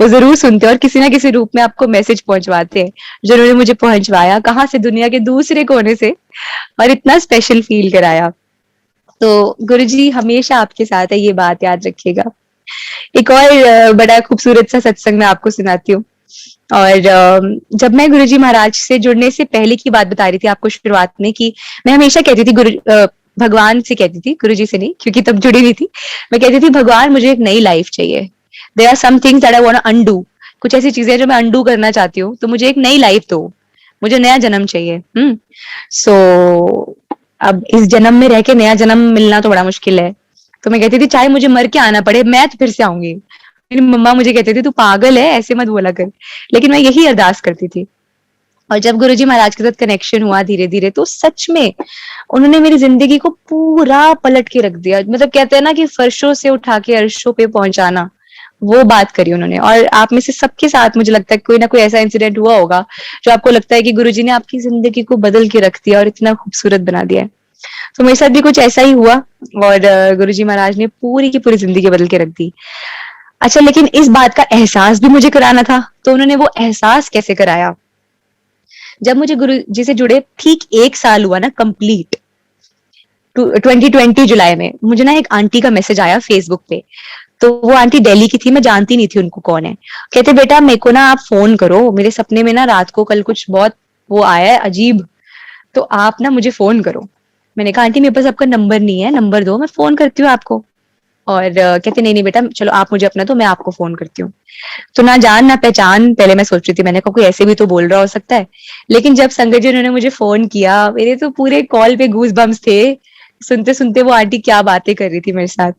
Speaker 2: वो जरूर सुनते हैं और किसी ना किसी रूप में आपको मैसेज पहुंचवाते हैं, जो उन्होंने मुझे पहुंचवाया कहाँ से, दुनिया के दूसरे कोने से, और इतना स्पेशल फील कराया। तो गुरुजी हमेशा आपके साथ है, ये बात याद रखिएगा। एक और बड़ा खूबसूरत सा सत्संग मैं आपको सुनाती हूँ। और जब मैं गुरुजी महाराज से जुड़ने से पहले की बात बता रही थी आपको शुरुआत में, कि मैं हमेशा कहती थी भगवान से कहती थी, गुरुजी से नहीं क्योंकि तब जुड़ी हुई थी, मैं कहती थी भगवान मुझे एक नई लाइफ चाहिए, there are some things that I want to undo, कुछ ऐसी चीजें जो मैं अनडू करना चाहती हूँ, तो मुझे एक नई लाइफ दो, मुझे नया जन्म चाहिए। सो अब इस जन्म में रह के नया जन्म मिलना तो बड़ा मुश्किल है, तो मैं कहती थी चाहे मुझे मर के आना पड़े मैं तो फिर से आऊंगी। मेरी मम्मा मुझे कहती थी तू पागल है, ऐसे मत बोला कर, लेकिन मैं यही अरदास करती थी। और जब गुरुजी महाराज के साथ कनेक्शन हुआ धीरे धीरे, तो सच में उन्होंने मेरी जिंदगी को पूरा पलट के रख दिया। मतलब कहते हैं ना कि फर्शों से उठा के अर्शों पे पहुंचाना, वो बात करी उन्होंने। और आप में से सबके साथ मुझे लगता है कोई ना कोई ऐसा इंसिडेंट हुआ होगा जो आपको लगता है कि गुरुजी ने आपकी जिंदगी को बदल के रख दिया और इतना खूबसूरत बना दिया है। तो मेरे साथ भी कुछ ऐसा ही हुआ, और गुरुजी महाराज ने पूरी की पूरी जिंदगी बदल के रख दी। अच्छा, लेकिन इस बात का एहसास भी मुझे कराना था, तो उन्होंने वो एहसास कैसे कराया। जब मुझे गुरु जी से जुड़े ठीक 1 साल हुआ ना कंप्लीट, 2020 जुलाई में, मुझे ना एक आंटी का मैसेज आया फेसबुक पे। तो वो आंटी दिल्ली की थी, मैं जानती नहीं थी उनको कौन है। कहते बेटा मेरे को ना आप फोन करो, मेरे सपने में ना रात को कल कुछ बहुत वो आया है अजीब, तो आप ना मुझे फोन करो। मैंने कहा आंटी मेरे पास आपका नंबर नहीं है, नंबर दो मैं फोन करती हूँ आपको। और कहते नहीं नहीं बेटा चलो आप मुझे अपना दो, मैं आपको फोन करती हूँ। तो ना जान ना पहचान, पहले मैं सोच रही थी, मैंने कहा कोई ऐसे भी तो बोल रहा हो सकता है। लेकिन जब संगत जी उन्होंने मुझे फोन किया, मेरे तो पूरे कॉल पे गूज बम्स थे, सुनते सुनते वो आंटी क्या बातें कर रही थी मेरे साथ।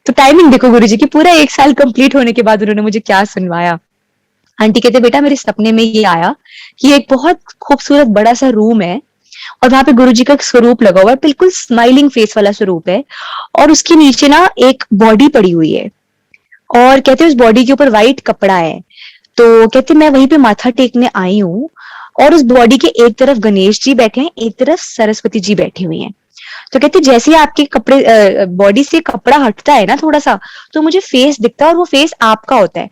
Speaker 2: तो टाइमिंग देखो गुरुजी की, पूरा 1 साल कंप्लीट होने के बाद उन्होंने मुझे क्या सुनवाया। आंटी कहते बेटा मेरे सपने में ये आया कि एक बहुत खूबसूरत बड़ा सा रूम है, और वहां पे गुरुजी का स्वरूप लगा हुआ है, बिल्कुल स्माइलिंग फेस वाला स्वरूप है, और उसके नीचे ना एक बॉडी पड़ी हुई है, और कहते उस बॉडी के ऊपर व्हाइट कपड़ा है। तो कहते मैं वहीं पे माथा टेकने आई हूँ, और उस बॉडी के एक तरफ गणेश जी बैठे हैं, एक तरफ सरस्वती जी बैठी हुई हैं। तो कहते जैसे ही आपके कपड़े बॉडी से कपड़ा हटता है ना थोड़ा सा, तो मुझे फेस दिखता है, और वो फेस आपका होता है।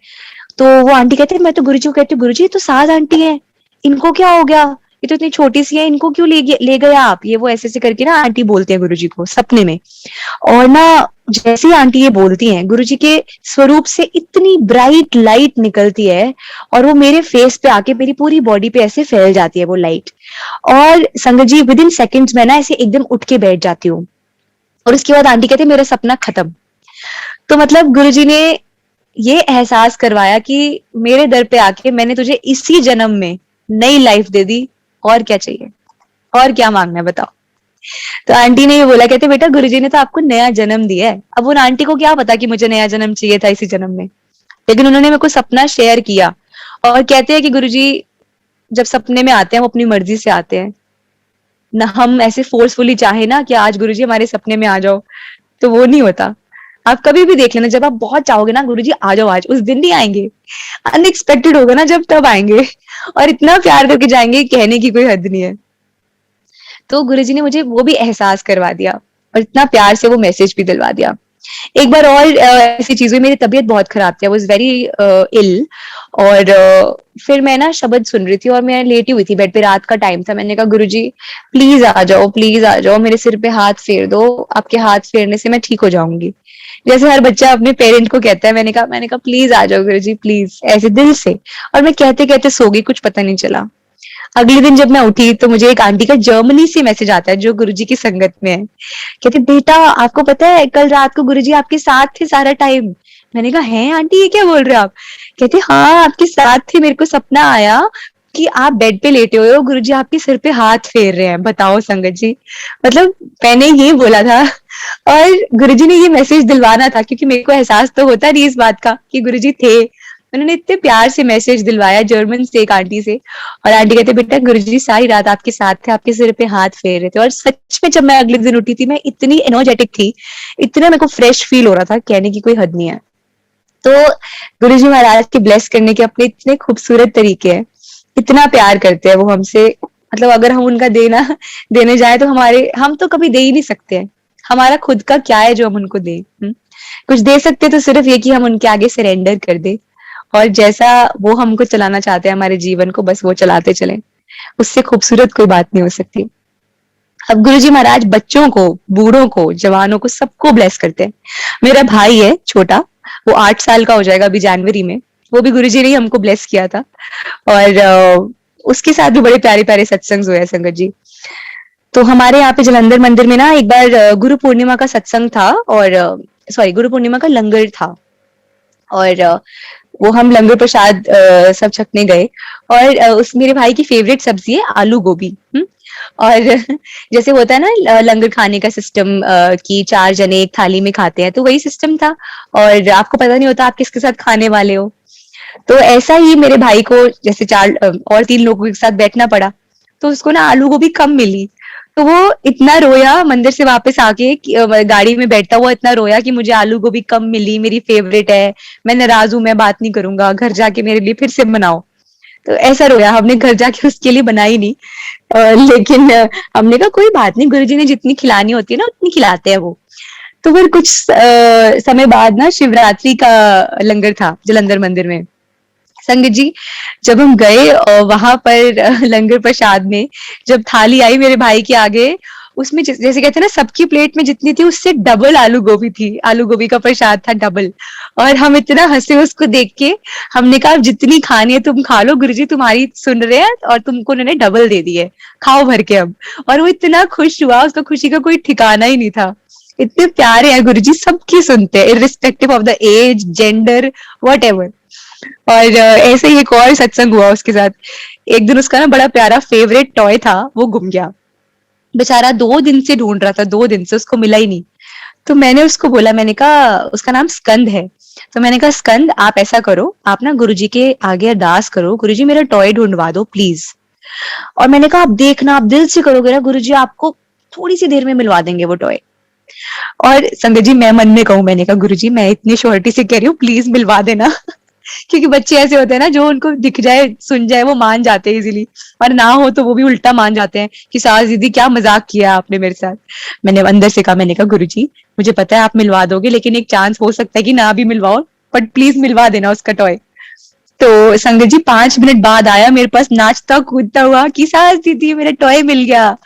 Speaker 2: तो वो आंटी कहते मैं तो गुरुजी को कहती हूँ गुरुजी तो साज आंटी है, इनको क्या हो गया, ये तो इतनी छोटी सी है, इनको क्यों ले गए आप, ये वो ऐसे ऐसे करके ना आंटी बोलते हैं गुरुजी को सपने में। और ना जैसे ही आंटी ये बोलती हैं, गुरुजी के स्वरूप से इतनी ब्राइट लाइट निकलती है और वो मेरे फेस पे आके मेरी पूरी बॉडी पे ऐसे फैल जाती है वो लाइट। और संगत जी विद इन सेकेंड्स में ना ऐसे एकदम उठ के बैठ जाती हूँ। और उसके बाद आंटी कहते मेरा सपना खत्म। तो मतलब गुरुजी ने ये एहसास करवाया कि मेरे दर पे आके मैंने तुझे इसी जन्म में नई लाइफ दे दी, और क्या चाहिए, और क्या मांगना है बताओ। तो आंटी ने ये बोला, कहते बेटा गुरुजी ने तो आपको नया जन्म दिया है। अब उन आंटी को क्या पता कि मुझे नया जन्म चाहिए था इसी जन्म में, लेकिन उन्होंने मेरे को सपना शेयर किया। और कहते हैं कि गुरुजी जब सपने में आते हैं वो अपनी मर्जी से आते हैं ना, हम ऐसे फोर्सफुली चाहे ना कि आज गुरुजी हमारे सपने में आ जाओ, तो वो नहीं होता। आप कभी भी देख लेना, जब आप बहुत चाहोगे ना गुरुजी आ जाओ आज, उस दिन नहीं आएंगे, अनएक्सपेक्टेड होगा ना जब तब आएंगे और इतना प्यार करके जाएंगे, कहने की कोई हद नहीं है। तो गुरुजी ने मुझे वो भी एहसास करवा दिया और इतना प्यार से वो मैसेज भी दिलवा दिया। एक बार और ऐसी चीज हुई, मेरी तबीयत बहुत खराब थी, आई वाज वेरी इल। और फिर मैं ना शब्द सुन रही थी और मैं लेटी हुई थी बेड पे, रात का टाइम था। मैंने कहा गुरुजी प्लीज आ जाओ, प्लीज आ जाओ, मेरे सिर पे हाथ फेर दो, आपके हाथ फेरने से मैं ठीक हो जाऊंगी, जैसे हर बच्चा अपने पेरेंट को कहता है। मैंने कहा प्लीज आ जाओ गुरुजी प्लीज, ऐसे दिल से। और मैं कहते कहते सो गई, कुछ पता नहीं चला। अगले दिन जब मैं उठी तो मुझे एक आंटी का जर्मनी से मैसेज आता है जो गुरुजी की संगत में है। कहते बेटा आपको पता है कल रात को गुरुजी आपके साथ थे सारा टाइम। मैंने कहा है आंटी ये क्या बोल रहे हो आप। कहते हाँ आपके साथ थे, मेरे को सपना आया कि आप बेड पे लेटे हुए हो, गुरुजी आपके सिर पे हाथ फेर रहे हैं, बताओ संगत जी। मतलब मैंने ये बोला था और गुरुजी ने ये मैसेज दिलवाना था, क्योंकि मेरे को एहसास तो होता नहीं इस बात का कि गुरुजी थे। उन्होंने इतने प्यार से मैसेज दिलवाया जर्मन से एक आंटी से। और आंटी कहते बेटा गुरुजी सारी रात आपके साथ थे, आपके सिर पे हाथ फेर रहे थे। और सच में जब मैं अगले दिन उठी थी, मैं इतनी एनर्जेटिक थी, इतना मेरे को फ्रेश फील हो रहा था, कहने की कोई हद नहीं है। तो गुरुजी महाराज के ब्लेस करने के अपने इतने खूबसूरत तरीके हैं, इतना प्यार करते हैं वो हमसे। मतलब अगर हम उनका देने जाए तो हम तो कभी दे ही नहीं सकते हैं। हमारा खुद का क्या है जो हम उनको दें। कुछ दे सकते तो सिर्फ ये कि हम उनके आगे सरेंडर कर दे, और जैसा वो हमको चलाना चाहते हैं हमारे जीवन को, बस वो चलाते चले। उससे खूबसूरत कोई बात नहीं हो सकती। अब गुरुजी महाराज बच्चों को, बूढ़ों को, जवानों को, सबको ब्लेस करते हैं। मेरा भाई है छोटा, वो 8 साल का हो जाएगा अभी जनवरी में, वो भी गुरुजी ने ही हमको ब्लेस किया था। और उसके साथ भी बड़े प्यारे प्यारे सत्संग हुए हैं संगत जी। तो हमारे यहाँ पे जलंधर मंदिर में ना एक बार गुरु पूर्णिमा का सत्संग था, और सॉरी गुरु पूर्णिमा का लंगर था। और वो हम लंगर प्रसाद सब छकने गए। और उस मेरे भाई की फेवरेट सब्जी है आलू गोभी। और जैसे होता है ना लंगर खाने का सिस्टम, कि 4 जने एक थाली में खाते हैं, तो वही सिस्टम था। और आपको पता नहीं होता आप किसके साथ खाने वाले हो। तो ऐसा ही मेरे भाई को जैसे 4 और 3 लोगों के साथ बैठना पड़ा, तो उसको ना आलू गोभी कम मिली। तो वो इतना रोया मंदिर से वापस आके, गाड़ी में बैठता हुआ इतना रोया कि मुझे आलू गोभी कम मिली, मेरी फेवरेट है, मैं नाराज हूं, मैं बात नहीं करूंगा, घर जाके मेरे लिए फिर से बनाओ। तो ऐसा रोया। हमने घर जाके उसके लिए बनाई नहीं, लेकिन हमने कहा कोई बात नहीं, गुरुजी ने जितनी खिलानी होती है ना उतनी खिलाते हैं वो। तो फिर कुछ समय बाद ना शिवरात्रि का लंगर था जलंधर मंदिर में। संगत जी जब हम गए वहां पर लंगर प्रसाद में, जब थाली आई मेरे भाई के आगे, उसमें जैसे कहते हैं ना सबकी प्लेट में जितनी थी उससे डबल आलू गोभी थी, आलू गोभी का प्रसाद था डबल। और हम इतना हंसे उसको देख के। हमने कहा जितनी खानी है तुम खा लो, गुरुजी तुम्हारी सुन रहे हैं और तुमको उन्होंने डबल दे दी है, खाओ भर के अब। और वो इतना खुश हुआ, उसका खुशी का कोई ठिकाना ही नहीं था। इतने प्यारे हैं गुरुजी, सबकी सुनते हैं irrespective of the age, gender, whatever. और ऐसे ही एक और सत्संग हुआ उसके साथ। एक दिन उसका ना बड़ा प्यारा फेवरेट टॉय था, वो गुम गया। बेचारा 2 दिन से ढूंढ रहा था, 2 दिन से उसको मिला ही नहीं। तो मैंने उसको बोला, मैंने कहा उसका नाम स्कंद है। तो मैंने कहा स्कंद आप ऐसा करो, आप ना गुरुजी के आगे अरदास करो, गुरुजी मेरा टॉय ढूंढवा दो प्लीज। और मैंने कहा आप देखना, आप दिल से करोगे ना गुरुजी आपको थोड़ी सी देर में मिलवा देंगे वो टॉय। और संगत जी मैं मन में कहूं, मैंने कहा गुरुजी मैं इतनी श्योरिटी से कह रही हूँ, प्लीज मिलवा देना। क्योंकि बच्चे ऐसे होते हैं ना, जो उनको दिख जाए सुन जाए वो मान जाते हैं इजीली, और ना हो तो वो भी उल्टा मान जाते हैं कि सास दीदी क्या मजाक किया आपने मेरे साथ। मैंने अंदर से कहा, मैंने कहा गुरुजी मुझे पता है आप मिलवा दोगे, लेकिन एक चांस हो सकता है कि ना भी मिलवाओ, बट प्लीज मिलवा देना उसका टॉय। तो संगत जी 5 मिनट बाद आया मेरे पास नाचता कूदता हुआ कि सास दीदी मेरा टॉय मिल गया।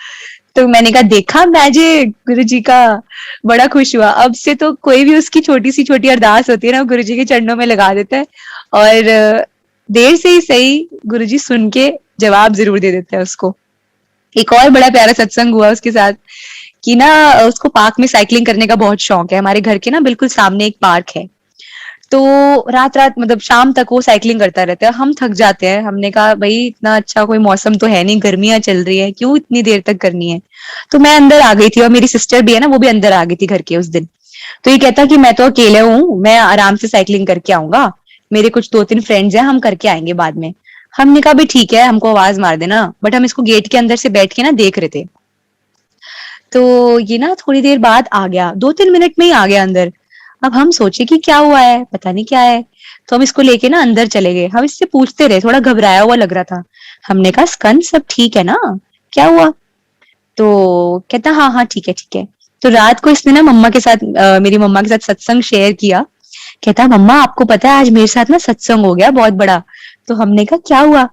Speaker 2: तो मैंने कहा देखा मैजिक गुरु जी का, बड़ा खुश हुआ। अब से तो कोई भी उसकी छोटी सी छोटी अरदास होती है ना, गुरु जी के चरणों में लगा देता है, और देर से ही सही गुरु जी सुन के जवाब जरूर दे देते हैं उसको। एक और बड़ा प्यारा सत्संग हुआ उसके साथ कि ना उसको पार्क में साइकिलिंग करने का बहुत शौक है। हमारे घर के ना बिल्कुल सामने एक पार्क है, तो रात रात मतलब शाम तक वो साइकिलिंग करता रहता है। हम थक जाते हैं, हमने कहा भाई इतना अच्छा कोई मौसम तो है नहीं, गर्मियां चल रही है, क्यों इतनी देर तक करनी है। तो मैं अंदर आ गई थी और मेरी सिस्टर भी है ना, वो भी अंदर आ गई थी घर के उस दिन। तो ये कहता कि मैं तो अकेले हूँ, मैं आराम से साइकिलिंग करके आऊंगा, मेरे कुछ 2-3 फ्रेंड्स हैं, हम करके आएंगे बाद में। हमने कहा भी ठीक है, हमको आवाज मार देना। बट हम इसको गेट के अंदर से बैठ के ना देख रहे थे। तो ये ना थोड़ी देर बाद आ गया, 2-3 मिनट में ही आ गया अंदर। अब हम सोचे कि क्या हुआ है, पता नहीं क्या है। तो हम इसको लेके ना अंदर चले गए। हम इससे पूछते रहे, थोड़ा घबराया हुआ लग रहा था। हमने कहा स्कंद सब ठीक है ना, क्या हुआ? तो कहता हाँ हाँ ठीक है ठीक है। तो रात को इसने ना मम्मा के साथ मेरी मम्मा के साथ सत्संग शेयर किया। कहता मम्मा आपको पता है आज मेरे साथ ना सत्संग हो गया बहुत बड़ा। तो हमने कहा क्या हुआ?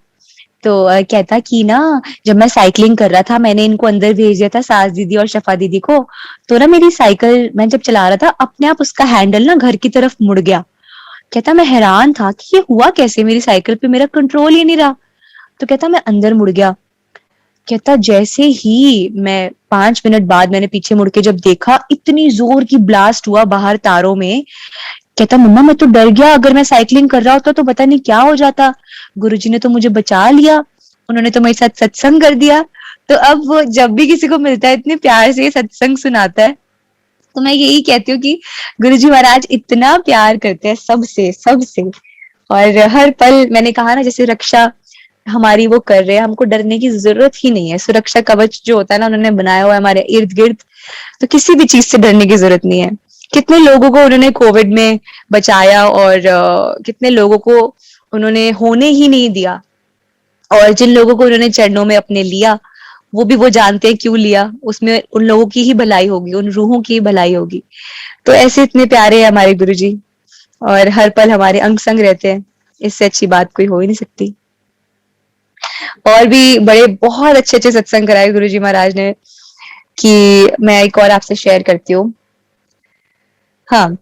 Speaker 2: तो कहता कि ना जब मैं साइकिलिंग कर रहा था, मैंने इनको अंदर भेज दिया था, सास दीदी और शफा दीदी को। तो ना मेरी साइकिल मैं जब चला रहा था, अपने आप उसका हैंडल ना घर की तरफ मुड़ गया। कहता मैं हैरान था कि ये हुआ कैसे, मेरी साइकिल पे मेरा कंट्रोल ही नहीं रहा। तो कहता मैं अंदर मुड़ गया। कहता जैसे ही मैं 5 मिनट बाद मैंने पीछे मुड़ के जब देखा, इतनी जोर की ब्लास्ट हुआ बाहर तारों में। कहता मम्मा मैं तो डर गया, अगर मैं साइकिलिंग कर रहा होता तो पता नहीं क्या हो जाता। गुरुजी ने तो मुझे बचा लिया, उन्होंने तो मेरे साथ सत्संग कर दिया। तो अब वो जब भी किसी को मिलता है इतने प्यार से सत्संग सुनाता है। तो मैं यही कहती हूँ कि गुरुजी महाराज इतना प्यार करते हैं सबसे सबसे। और हर पल मैंने कहा ना, जैसे रक्षा हमारी वो कर रहे हैं, हमको डरने की जरूरत ही नहीं है। सुरक्षा कवच जो होता है ना उन्होंने बनाया हुआ है हमारे इर्द गिर्द, तो किसी भी चीज से डरने की जरूरत नहीं है। कितने लोगों को उन्होंने कोविड में बचाया, और कितने लोगों को उन्होंने होने ही नहीं दिया। और जिन लोगों को उन्होंने चरणों में अपने लिया, वो भी वो जानते हैं क्यों लिया, उसमें उन लोगों की ही भलाई होगी, उन रूहों की ही भलाई होगी। तो ऐसे इतने प्यारे हैं हमारे गुरुजी, और हर पल हमारे अंग संग रहते हैं। इससे अच्छी बात कोई हो ही नहीं सकती। और भी बड़े बहुत अच्छे अच्छे सत्संग कराए गुरुजी महाराज ने, कि मैं एक और आपसे शेयर करती हूँ। हाँ,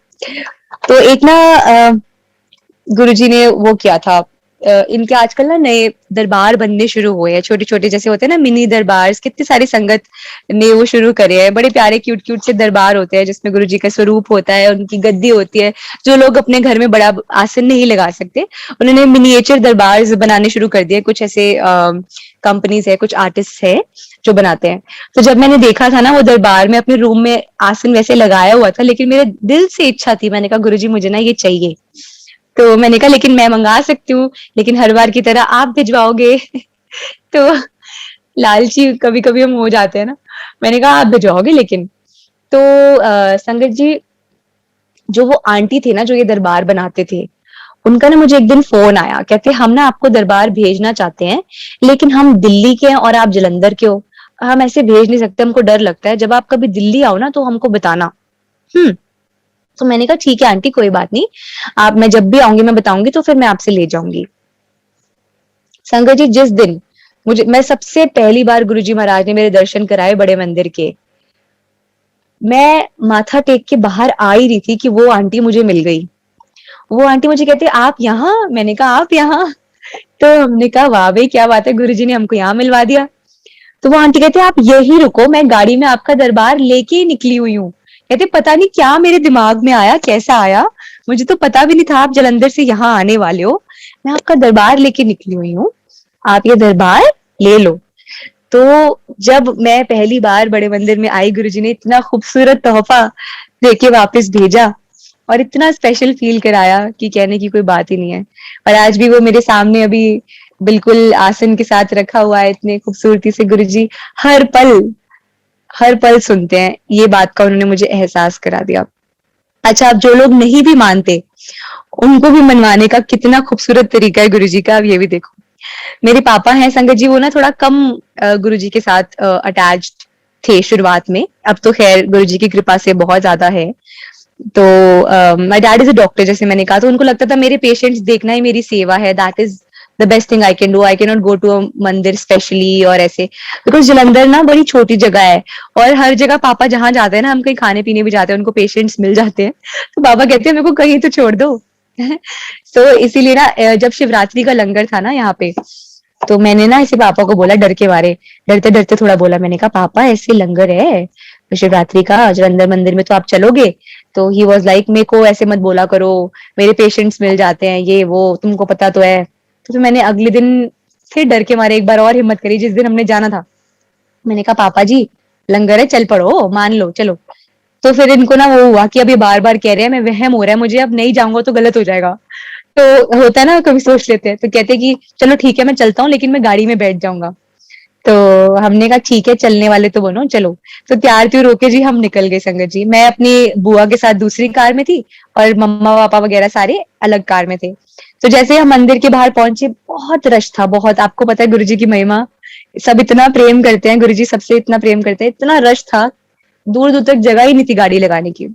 Speaker 2: तो एक ना गुरुजी ने वो किया था, इनके आजकल ना नए दरबार बनने शुरू हुए हैं, छोटे छोटे जैसे होते हैं ना मिनी दरबार, कितनी सारी संगत ने वो शुरू करे हैं। बड़े प्यारे क्यूट क्यूट से दरबार होते हैं जिसमें गुरुजी का स्वरूप होता है, उनकी गद्दी होती है। जो लोग अपने घर में बड़ा आसन नहीं लगा सकते, उन्होंने मिनिएचर दरबार बनाने शुरू कर दिए। कुछ ऐसे कंपनीज है, कुछ आर्टिस्ट है जो बनाते हैं। तो जब मैंने देखा था ना वो दरबार में अपने रूम में आसन वैसे लगाया हुआ था, लेकिन मेरे दिल से इच्छा थी, मैंने कहा गुरुजी मुझे ना ये चाहिए। तो मैंने कहा लेकिन मैं मंगा सकती हूँ, लेकिन हर बार की तरह आप भिजवाओगे? तो लालची कभी कभी हम हो जाते हैं ना। मैंने कहा आप भिजवाओगे लेकिन। तो संगत जी, जो वो आंटी थे ना जो ये दरबार बनाते थे, उनका ना मुझे एक दिन फोन आया, कहते हम ना आपको दरबार भेजना चाहते हैं, लेकिन हम दिल्ली के हैं और आप जलंधर के हो, हम ऐसे भेज नहीं सकते, हमको डर लगता है, जब आप कभी दिल्ली आओ ना तो हमको बताना। तो मैंने कहा ठीक है आंटी कोई बात नहीं, आप मैं जब भी आऊंगी मैं बताऊंगी, तो फिर मैं आपसे ले जाऊंगी। संगत जी, जिस दिन मैं सबसे पहली बार गुरुजी महाराज ने मेरे दर्शन कराए बड़े मंदिर के, मैं माथा टेक के बाहर आ ही रही थी कि वो आंटी मुझे मिल गई। वो आंटी मुझे कहते आप यहाँ? मैंने कहा आप यहाँ? तो हमने कहा वाह भाई क्या बात है, गुरुजी ने हमको यहाँ मिलवा दिया। तो वो आंटी कहते आप यही रुको, मैं गाड़ी में आपका दरबार लेके ही निकली हुई हूँ। कहते पता नहीं क्या मेरे दिमाग में आया, कैसा आया, मुझे तो पता भी नहीं था आप जलंधर से यहाँ आने वाले हो, मैं आपका दरबार लेके निकली हुई हूँ, आप ये दरबार ले लो। तो जब मैं पहली बार बड़े मंदिर में आई, गुरुजी ने इतना खूबसूरत तोहफा देके वापस भेजा और इतना स्पेशल फील कराया कि कहने की कोई बात ही नहीं है। और आज भी वो मेरे सामने अभी बिल्कुल आसन के साथ रखा हुआ है, इतने खूबसूरती से गुरुजी हर पल सुनते हैं। ये बात का उन्होंने मुझे एहसास करा दिया। अच्छा, अब जो लोग नहीं भी मानते उनको भी मनवाने का कितना खूबसूरत तरीका है गुरुजी का, अब ये भी देखो। मेरे पापा हैं संगत जी, वो ना थोड़ा कम गुरुजी के साथ अटैच्ड थे शुरुआत में, अब तो खैर गुरुजी की कृपा से बहुत ज्यादा है। तो my dad is a doctor, जैसे मैंने कहा, तो उनको लगता था मेरे पेशेंट्स देखना ही मेरी सेवा है, that is the best thing I can do, I can not go to a mandir specially और ऐसे, बिकॉज जलंधर ना बड़ी छोटी जगह है, और हर जगह पापा जहाँ जाते हैं ना, हम कहीं खाने पीने भी जाते हैं, उनको पेशेंट्स मिल जाते हैं, तो पापा कहते हैं मेरे को कहीं तो छोड़ दो। तो इसीलिए ना जब शिवरात्रि का लंगर था ना यहाँ पे, तो मैंने ना ऐसे पापा को बोला, डर के मारे, डरते डरते थोड़ा बोला, मैंने कहा पापा ऐसे लंगर है शिवरात्रि का जलंधर मंदिर में, तो आप चलोगे? तो ही वॉज लाइक, मेरे को ऐसे मत बोला करो, मेरे पेशेंट्स मिल जाते हैं, ये वो तुमको पता तो है। तो फिर मैंने अगले दिन फिर डर के मारे एक बार और हिम्मत करी, जिस दिन हमने जाना था, मैंने कहा पापा जी लंगर है, चल पड़ो, मान लो, चलो। तो फिर इनको ना वो हुआ कि अब ये बार बार कह रहे हैं, मैं वहम हो रहा है मुझे, अब नहीं जाऊंगा तो गलत हो जाएगा। तो होता है ना, कभी सोच लेते हैं, तो कहते हैं कि चलो ठीक है मैं चलता हूँ, लेकिन मैं गाड़ी में बैठ जाऊंगा। तो हमने कहा ठीक है, चलने वाले तो बनो, चलो। तो तैयार त्योर होके जी हम निकल गए संगत जी, मैं अपनी बुआ के साथ दूसरी कार में थी, और मम्मा पापा वगैरह सारे अलग कार में थे। तो जैसे हम मंदिर के बाहर पहुंचे, बहुत रश था, बहुत, आपको पता है गुरुजी की महिमा, सब इतना प्रेम करते हैं, गुरुजी सबसे इतना प्रेम करते हैं, इतना रश था, दूर दूर तक जगह ही नहीं थी गाड़ी लगाने की।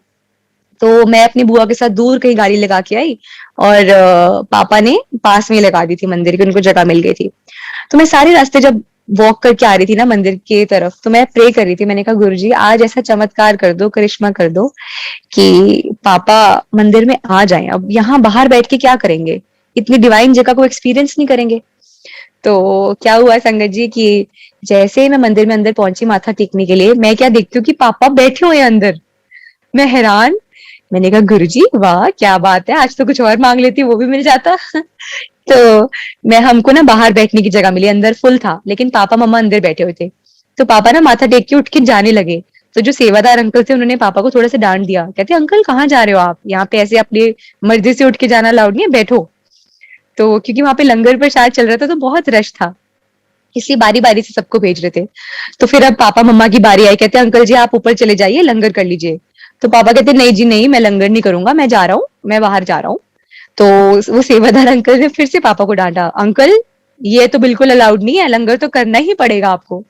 Speaker 2: तो मैं अपनी बुआ के साथ दूर कहीं गाड़ी लगा के आई, और पापा ने पास में लगा दी थी मंदिर की, उनको जगह मिल गई थी। तो मैं सारे रास्ते जब वॉक करके आ रही थी ना मंदिर की तरफ, तो मैं प्रे कर रही थी, मैंने कहा गुरुजी आज ऐसा चमत्कार कर दो, करिश्मा कर दो कि पापा मंदिर में आ जाएं, अब यहाँ बाहर बैठ के क्या करेंगे, इतनी डिवाइन जगह को एक्सपीरियंस नहीं करेंगे। तो क्या हुआ संगत जी कि जैसे ही मैं मंदिर में अंदर पहुंची माथा टेकने के लिए, मैं क्या देखती हूँ कि पापा बैठे हुए हैं अंदर। मैं हैरान, मैंने कहा गुरुजी वाह क्या बात है, आज तो कुछ और मांग लेती वो भी मिल जाता। तो मैं हमको ना बाहर बैठने की जगह मिली, अंदर फुल था, लेकिन पापा मम्मा अंदर बैठे हुए थे। तो पापा ना माथा टेक के उठ के जाने लगे। तो जो सेवादार अंकल थे उन्होंने पापा को थोड़ा सा डांट दिया, कहते अंकल कहाँ जा रहे हो आप, यहाँ पे ऐसे अपनी मर्जी से उठ के जाना अलाउड नहीं है, बैठो। तो क्योंकि वहां पे लंगर प्रसाद चल रहा था, तो बहुत रश था, इसलिए बारी बारी से सबको भेज रहे थे। तो फिर अब पापा मम्मा की बारी आई, कहते अंकल जी आप ऊपर चले जाइए, लंगर कर लीजिए। तो पापा कहते नहीं जी नहीं, मैं लंगर नहीं करूंगा, मैं जा रहा हूँ, मैं बाहर जा रहा हूँ। तो वो सेवादार अंकल ने फिर से पापा को डांटा, अंकल ये तो बिल्कुल अलाउड नहीं है, लंगर तो करना ही पड़ेगा आपको।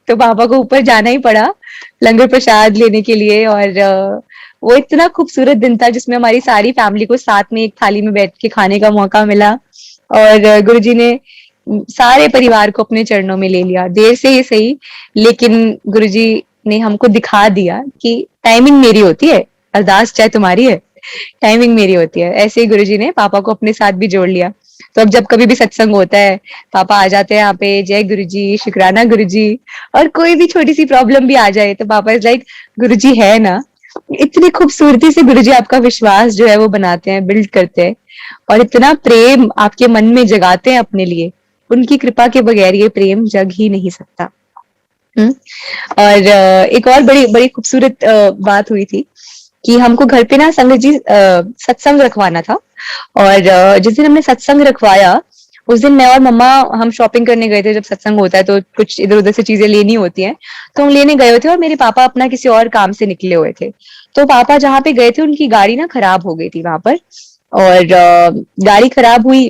Speaker 2: तो पापा को ऊपर जाना ही पड़ा लंगर प्रसाद लेने के लिए। और वो इतना खूबसूरत दिन था जिसमें हमारी सारी फैमिली को साथ में एक थाली में बैठ के खाने का मौका मिला, और गुरुजी ने सारे परिवार को अपने चरणों में ले लिया, देर से ही सही, लेकिन गुरुजी ने हमको दिखा दिया कि टाइमिंग मेरी होती है, अरदास चाहे तुम्हारी है, टाइमिंग मेरी होती है। ऐसे ही गुरुजी ने पापा को अपने साथ भी जोड़ लिया। तो अब जब कभी भी सत्संग होता है, पापा आ जाते हैं यहाँ पे, जय गुरुजी, शुक्राना गुरुजी, और कोई भी छोटी सी प्रॉब्लम भी आ जाए तो पापा इज लाइक गुरुजी है ना। इतनी खूबसूरती से गुरुजी आपका विश्वास जो है वो बनाते हैं, बिल्ड करते हैं, और इतना प्रेम आपके मन में जगाते हैं अपने लिए, उनकी कृपा के बगैर ये प्रेम जग ही नहीं सकता। हम्म। और एक और बड़ी बड़ी खूबसूरत बात हुई थी कि हमको घर पे ना संगत जी सत्संग रखवाना था, और जिस दिन हमने सत्संग रखवाया, उस दिन मैं और मम्मा हम शॉपिंग करने गए थे, जब सत्संग होता है तो कुछ इधर उधर से चीजें लेनी होती हैं, तो हम लेने गए थे, और मेरे पापा अपना किसी और काम से निकले हुए थे। तो पापा जहाँ पे गए थे उनकी गाड़ी ना खराब हो गई थी वहां पर, और गाड़ी खराब हुई,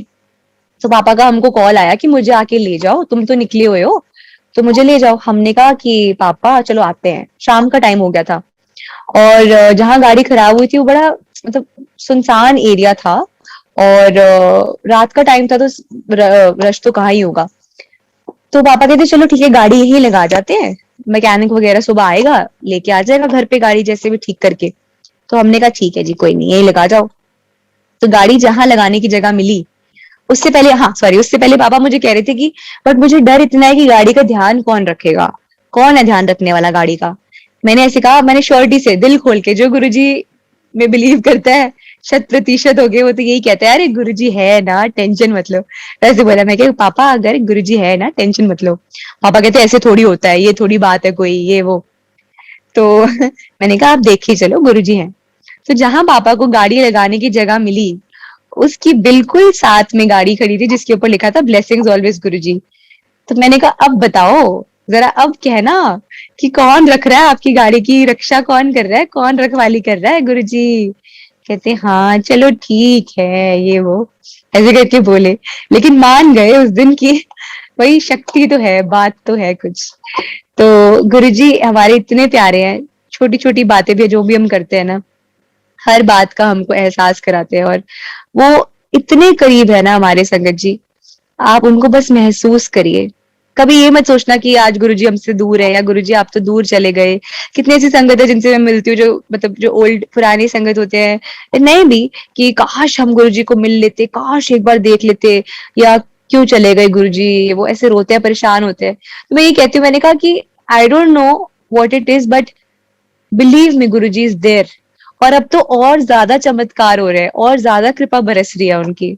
Speaker 2: तो पापा का हमको कॉल आया कि मुझे आके ले जाओ, तुम तो निकले हुए हो, तो मुझे ले जाओ। हमने कहा कि पापा चलो आते हैं, शाम का टाइम हो गया था, और जहाँ गाड़ी खराब हुई थी वो बड़ा मतलब सुनसान एरिया था, और रात का टाइम था, तो रश तो कहाँ ही होगा। तो पापा कहते चलो ठीक है गाड़ी यहीं लगा जाते हैं, मैकेनिक वगैरह सुबह आएगा लेके आ जाएगा घर पे गाड़ी जैसे भी ठीक करके। तो हमने कहा ठीक है जी कोई नहीं, यहीं लगा जाओ। तो गाड़ी जहां लगाने की जगह मिली, उससे पहले, हाँ सॉरी, उससे पहले पापा मुझे कह रहे थे कि बट मुझे डर इतना है कि गाड़ी का ध्यान कौन रखेगा, कौन है ध्यान रखने वाला गाड़ी का। मैंने ऐसे कहा, मैंने श्योरिटी से दिल खोल के, जो गुरुजी में बिलीव करता है 100% हो गए, वो तो यही कहता है अरे गुरुजी है ना, टेंशन मत लो। ऐसे बोला, मैं क्या पापा अगर गुरुजी है ना, टेंशन मत लो। पापा कहते ऐसे थोड़ी होता है, ये थोड़ी बात है कोई, ये वो। तो मैंने कहा आप देखिए चलो गुरुजी हैं। तो जहां पापा को गाड़ी लगाने की जगह मिली, उसकी बिल्कुल साथ में गाड़ी खड़ी थी जिसके ऊपर लिखा था ब्लेसिंग्स ऑलवेज गुरुजी। तो मैंने कहा अब बताओ, जरा अब कहना कि कौन रख रहा है आपकी गाड़ी की रक्षा, कौन कर रहा है, कौन रखवाली कर रहा है, गुरुजी। कहते हाँ चलो ठीक है ये वो, ऐसे करके बोले, लेकिन मान गए उस दिन की वही शक्ति तो है, बात तो है कुछ। तो गुरुजी हमारे इतने प्यारे हैं, छोटी छोटी बातें भी जो भी हम करते हैं ना, हर बात का हमको एहसास कराते हैं, और वो इतने करीब है ना हमारे संगत जी, आप उनको बस महसूस करिए। कभी ये मत सोचना कि आज गुरुजी हमसे दूर है या गुरुजी आप तो दूर चले गए। कितनी ऐसी संगत है जिनसे मैं मिलती हूँ, जो मतलब जो ओल्ड पुरानी संगत होते हैं, नए भी, कि काश हम गुरुजी को मिल लेते, काश एक बार देख लेते, या क्यों चले गए गुरुजी, वो ऐसे रोते हैं, परेशान होते हैं। तो मैं ये कहती हूँ, मैंने कहा कि I don't know what it is, but believe me Guruji is there. और अब तो और ज्यादा चमत्कार हो रहे हैं, और ज्यादा कृपा बरस रही है उनकी।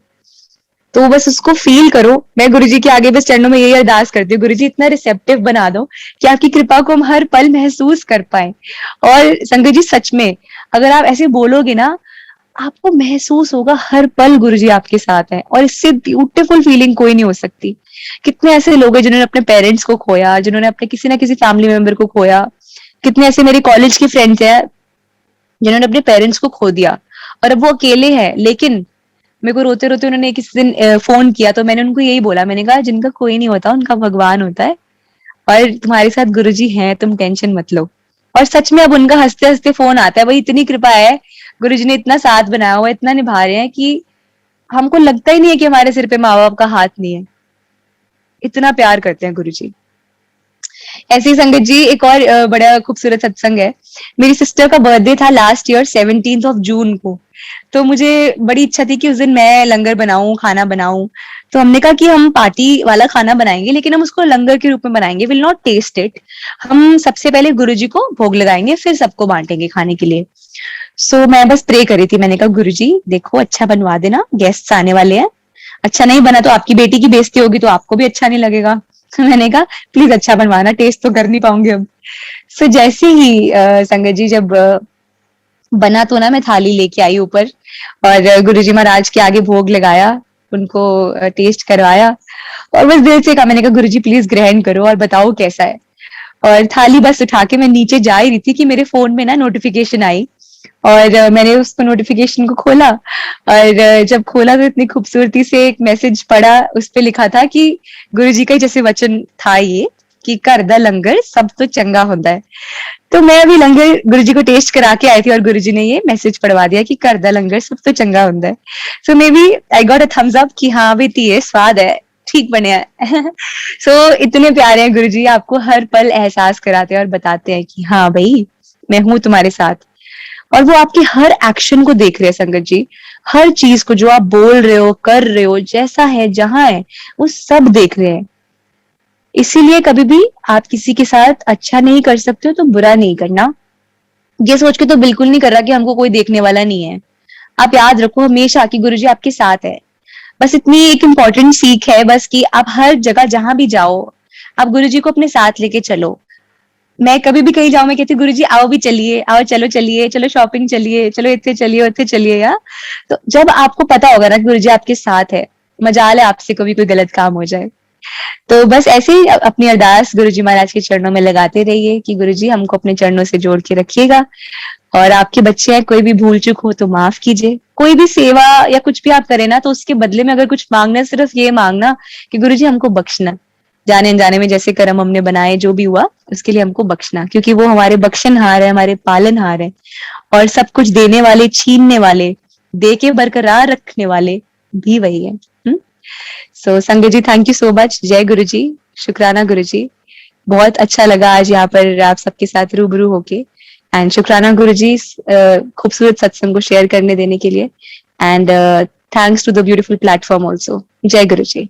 Speaker 2: तो बस उसको फील करो। मैं गुरुजी के आगे बस चरणों में यही अरदास करती हूँ, गुरुजी इतना रिसेप्टिव बना दो कि आपकी कृपा को हम हर पल महसूस कर पाए। और संगत जी सच में, अगर आप ऐसे बोलोगे ना, आपको महसूस होगा हर पल गुरुजी आपके साथ है, और इससे ब्यूटीफुल फीलिंग कोई नहीं हो सकती। कितने ऐसे लोग हैं जिन्होंने अपने पेरेंट्स को खोया, जिन्होंने अपने किसी ना किसी फैमिली मेंबर को खोया। कितने ऐसे मेरे कॉलेज के फ्रेंड्स हैं जिन्होंने अपने पेरेंट्स को खो दिया, और अब वो अकेले हैं। लेकिन मेरे को रोते रोते उन्होंने किसी दिन फोन किया, तो मैंने उनको यही बोला, मैंने कहा जिनका कोई नहीं होता उनका भगवान होता है, और तुम्हारे साथ गुरुजी हैं, तुम टेंशन मत लो। और सच में अब उनका हंसते हंसते फोन आता है। वही इतनी कृपा है, गुरुजी ने इतना साथ बनाया हुआ है, इतना निभा रहे हैं कि हमको लगता ही नहीं है कि हमारे सिर पे माँ बाप का हाथ नहीं है। इतना प्यार करते हैं गुरुजी। ऐसी संगत जी एक और बड़ा खूबसूरत सत्संग है। मेरी सिस्टर का बर्थडे था लास्ट ईयर 17 जून को। तो मुझे बड़ी इच्छा थी कि उस दिन मैं लंगर बनाऊं, खाना बनाऊं। तो हमने कहा कि हम पार्टी वाला खाना बनाएंगे, लेकिन हम उसको लंगर के रूप में बनाएंगे, विल नॉट टेस्ट इट। हम सबसे पहले गुरुजी को भोग लगाएंगे, फिर सबको बांटेंगे खाने के लिए। सो मैं बस प्रे करी थी, मैंने कहा गुरुजी देखो अच्छा बनवा देना, गेस्ट्स आने वाले हैं। अच्छा नहीं बना तो आपकी बेटी की बेइज्जती होगी, तो आपको भी अच्छा नहीं लगेगा। तो मैंने कहा प्लीज अच्छा बनवाना, टेस्ट तो कर नहीं पाऊंगी अब। सो जैसे ही संगत जी जब बना, तो ना मैं थाली लेके आई ऊपर, और गुरुजी महाराज के आगे भोग लगाया, उनको टेस्ट करवाया, और बस दिल से कहा, मैंने कहा गुरुजी प्लीज ग्रहण करो और बताओ कैसा है। और थाली बस उठा के मैं नीचे जा ही रही थी कि मेरे फोन में ना नोटिफिकेशन आई, और मैंने उसको नोटिफिकेशन को खोला, और जब खोला तो इतनी खूबसूरती से एक मैसेज पढ़ा। उस पे लिखा था कि गुरुजी का ही जैसे वचन था ये, कि कर दा लंगर सब तो चंगा होता है। तो मैं अभी लंगर गुरुजी को टेस्ट करा के आई थी, और गुरुजी ने ये मैसेज पढ़वा दिया कि कर दा लंगर सब तो चंगा होता है। So maybe I got a thumbs up कि हाँ बेटी ये स्वाद है, ठीक बने है। सो इतने प्यारे हैं गुरुजी, आपको हर पल एहसास कराते हैं और बताते हैं कि हाँ भाई मैं हूं तुम्हारे साथ। और वो आपके हर एक्शन को देख रहे हैं संगत जी, हर चीज को, जो आप बोल रहे हो, कर रहे हो, जैसा है, जहां है, वो सब देख रहे हैं। इसीलिए कभी भी आप किसी के साथ अच्छा नहीं कर सकते हो तो बुरा नहीं करना। ये सोच के तो बिल्कुल नहीं कर रहा कि हमको कोई देखने वाला नहीं है। आप याद रखो हमेशा कि गुरुजी आपके साथ है। बस इतनी एक इम्पॉर्टेंट सीख है बस, कि आप हर जगह जहां भी जाओ, आप गुरुजी को अपने साथ लेके चलो। मैं कभी भी कहीं जाऊं, मैं कहती हूँ गुरुजी आओ भी चलिए, आओ चलो चलिए, चलो शॉपिंग चलिए, चलो इतने चलिए उतने चलिए। या तो जब आपको पता होगा ना कि गुरुजी आपके साथ है, मजाल है आपसे कभी कोई गलत काम हो जाए। तो बस ऐसे ही अपनी अरदास गुरुजी महाराज के चरणों में लगाते रहिए कि गुरुजी हमको अपने चरणों से जोड़ के रखिएगा। और आपके बच्चे हैं, कोई भी भूल चूक हो तो माफ कीजिए। कोई भी सेवा या कुछ भी आप करें ना, तो उसके बदले में अगर कुछ मांगना है, सिर्फ ये मांगना कि गुरुजी हमको बख्शना। जाने अनजाने में जैसे कर्म हमने बनाए, जो भी हुआ उसके लिए हमको बख्शना, क्योंकि वो हमारे बख्शनहार है, हमारे पालनहार है, और सब कुछ देने वाले, छीनने वाले, दे के बरकरार रखने वाले भी वही है। सो संगत जी थैंक यू सो मच। जय गुरु जी, शुक्राना गुरु जी। बहुत अच्छा लगा आज यहाँ पर आप सबके साथ रूबरू होके। एंड शुक्राना गुरु जी खूबसूरत सत्संग को शेयर करने देने के लिए। And thanks to the beautiful platform also. जय गुरु जी।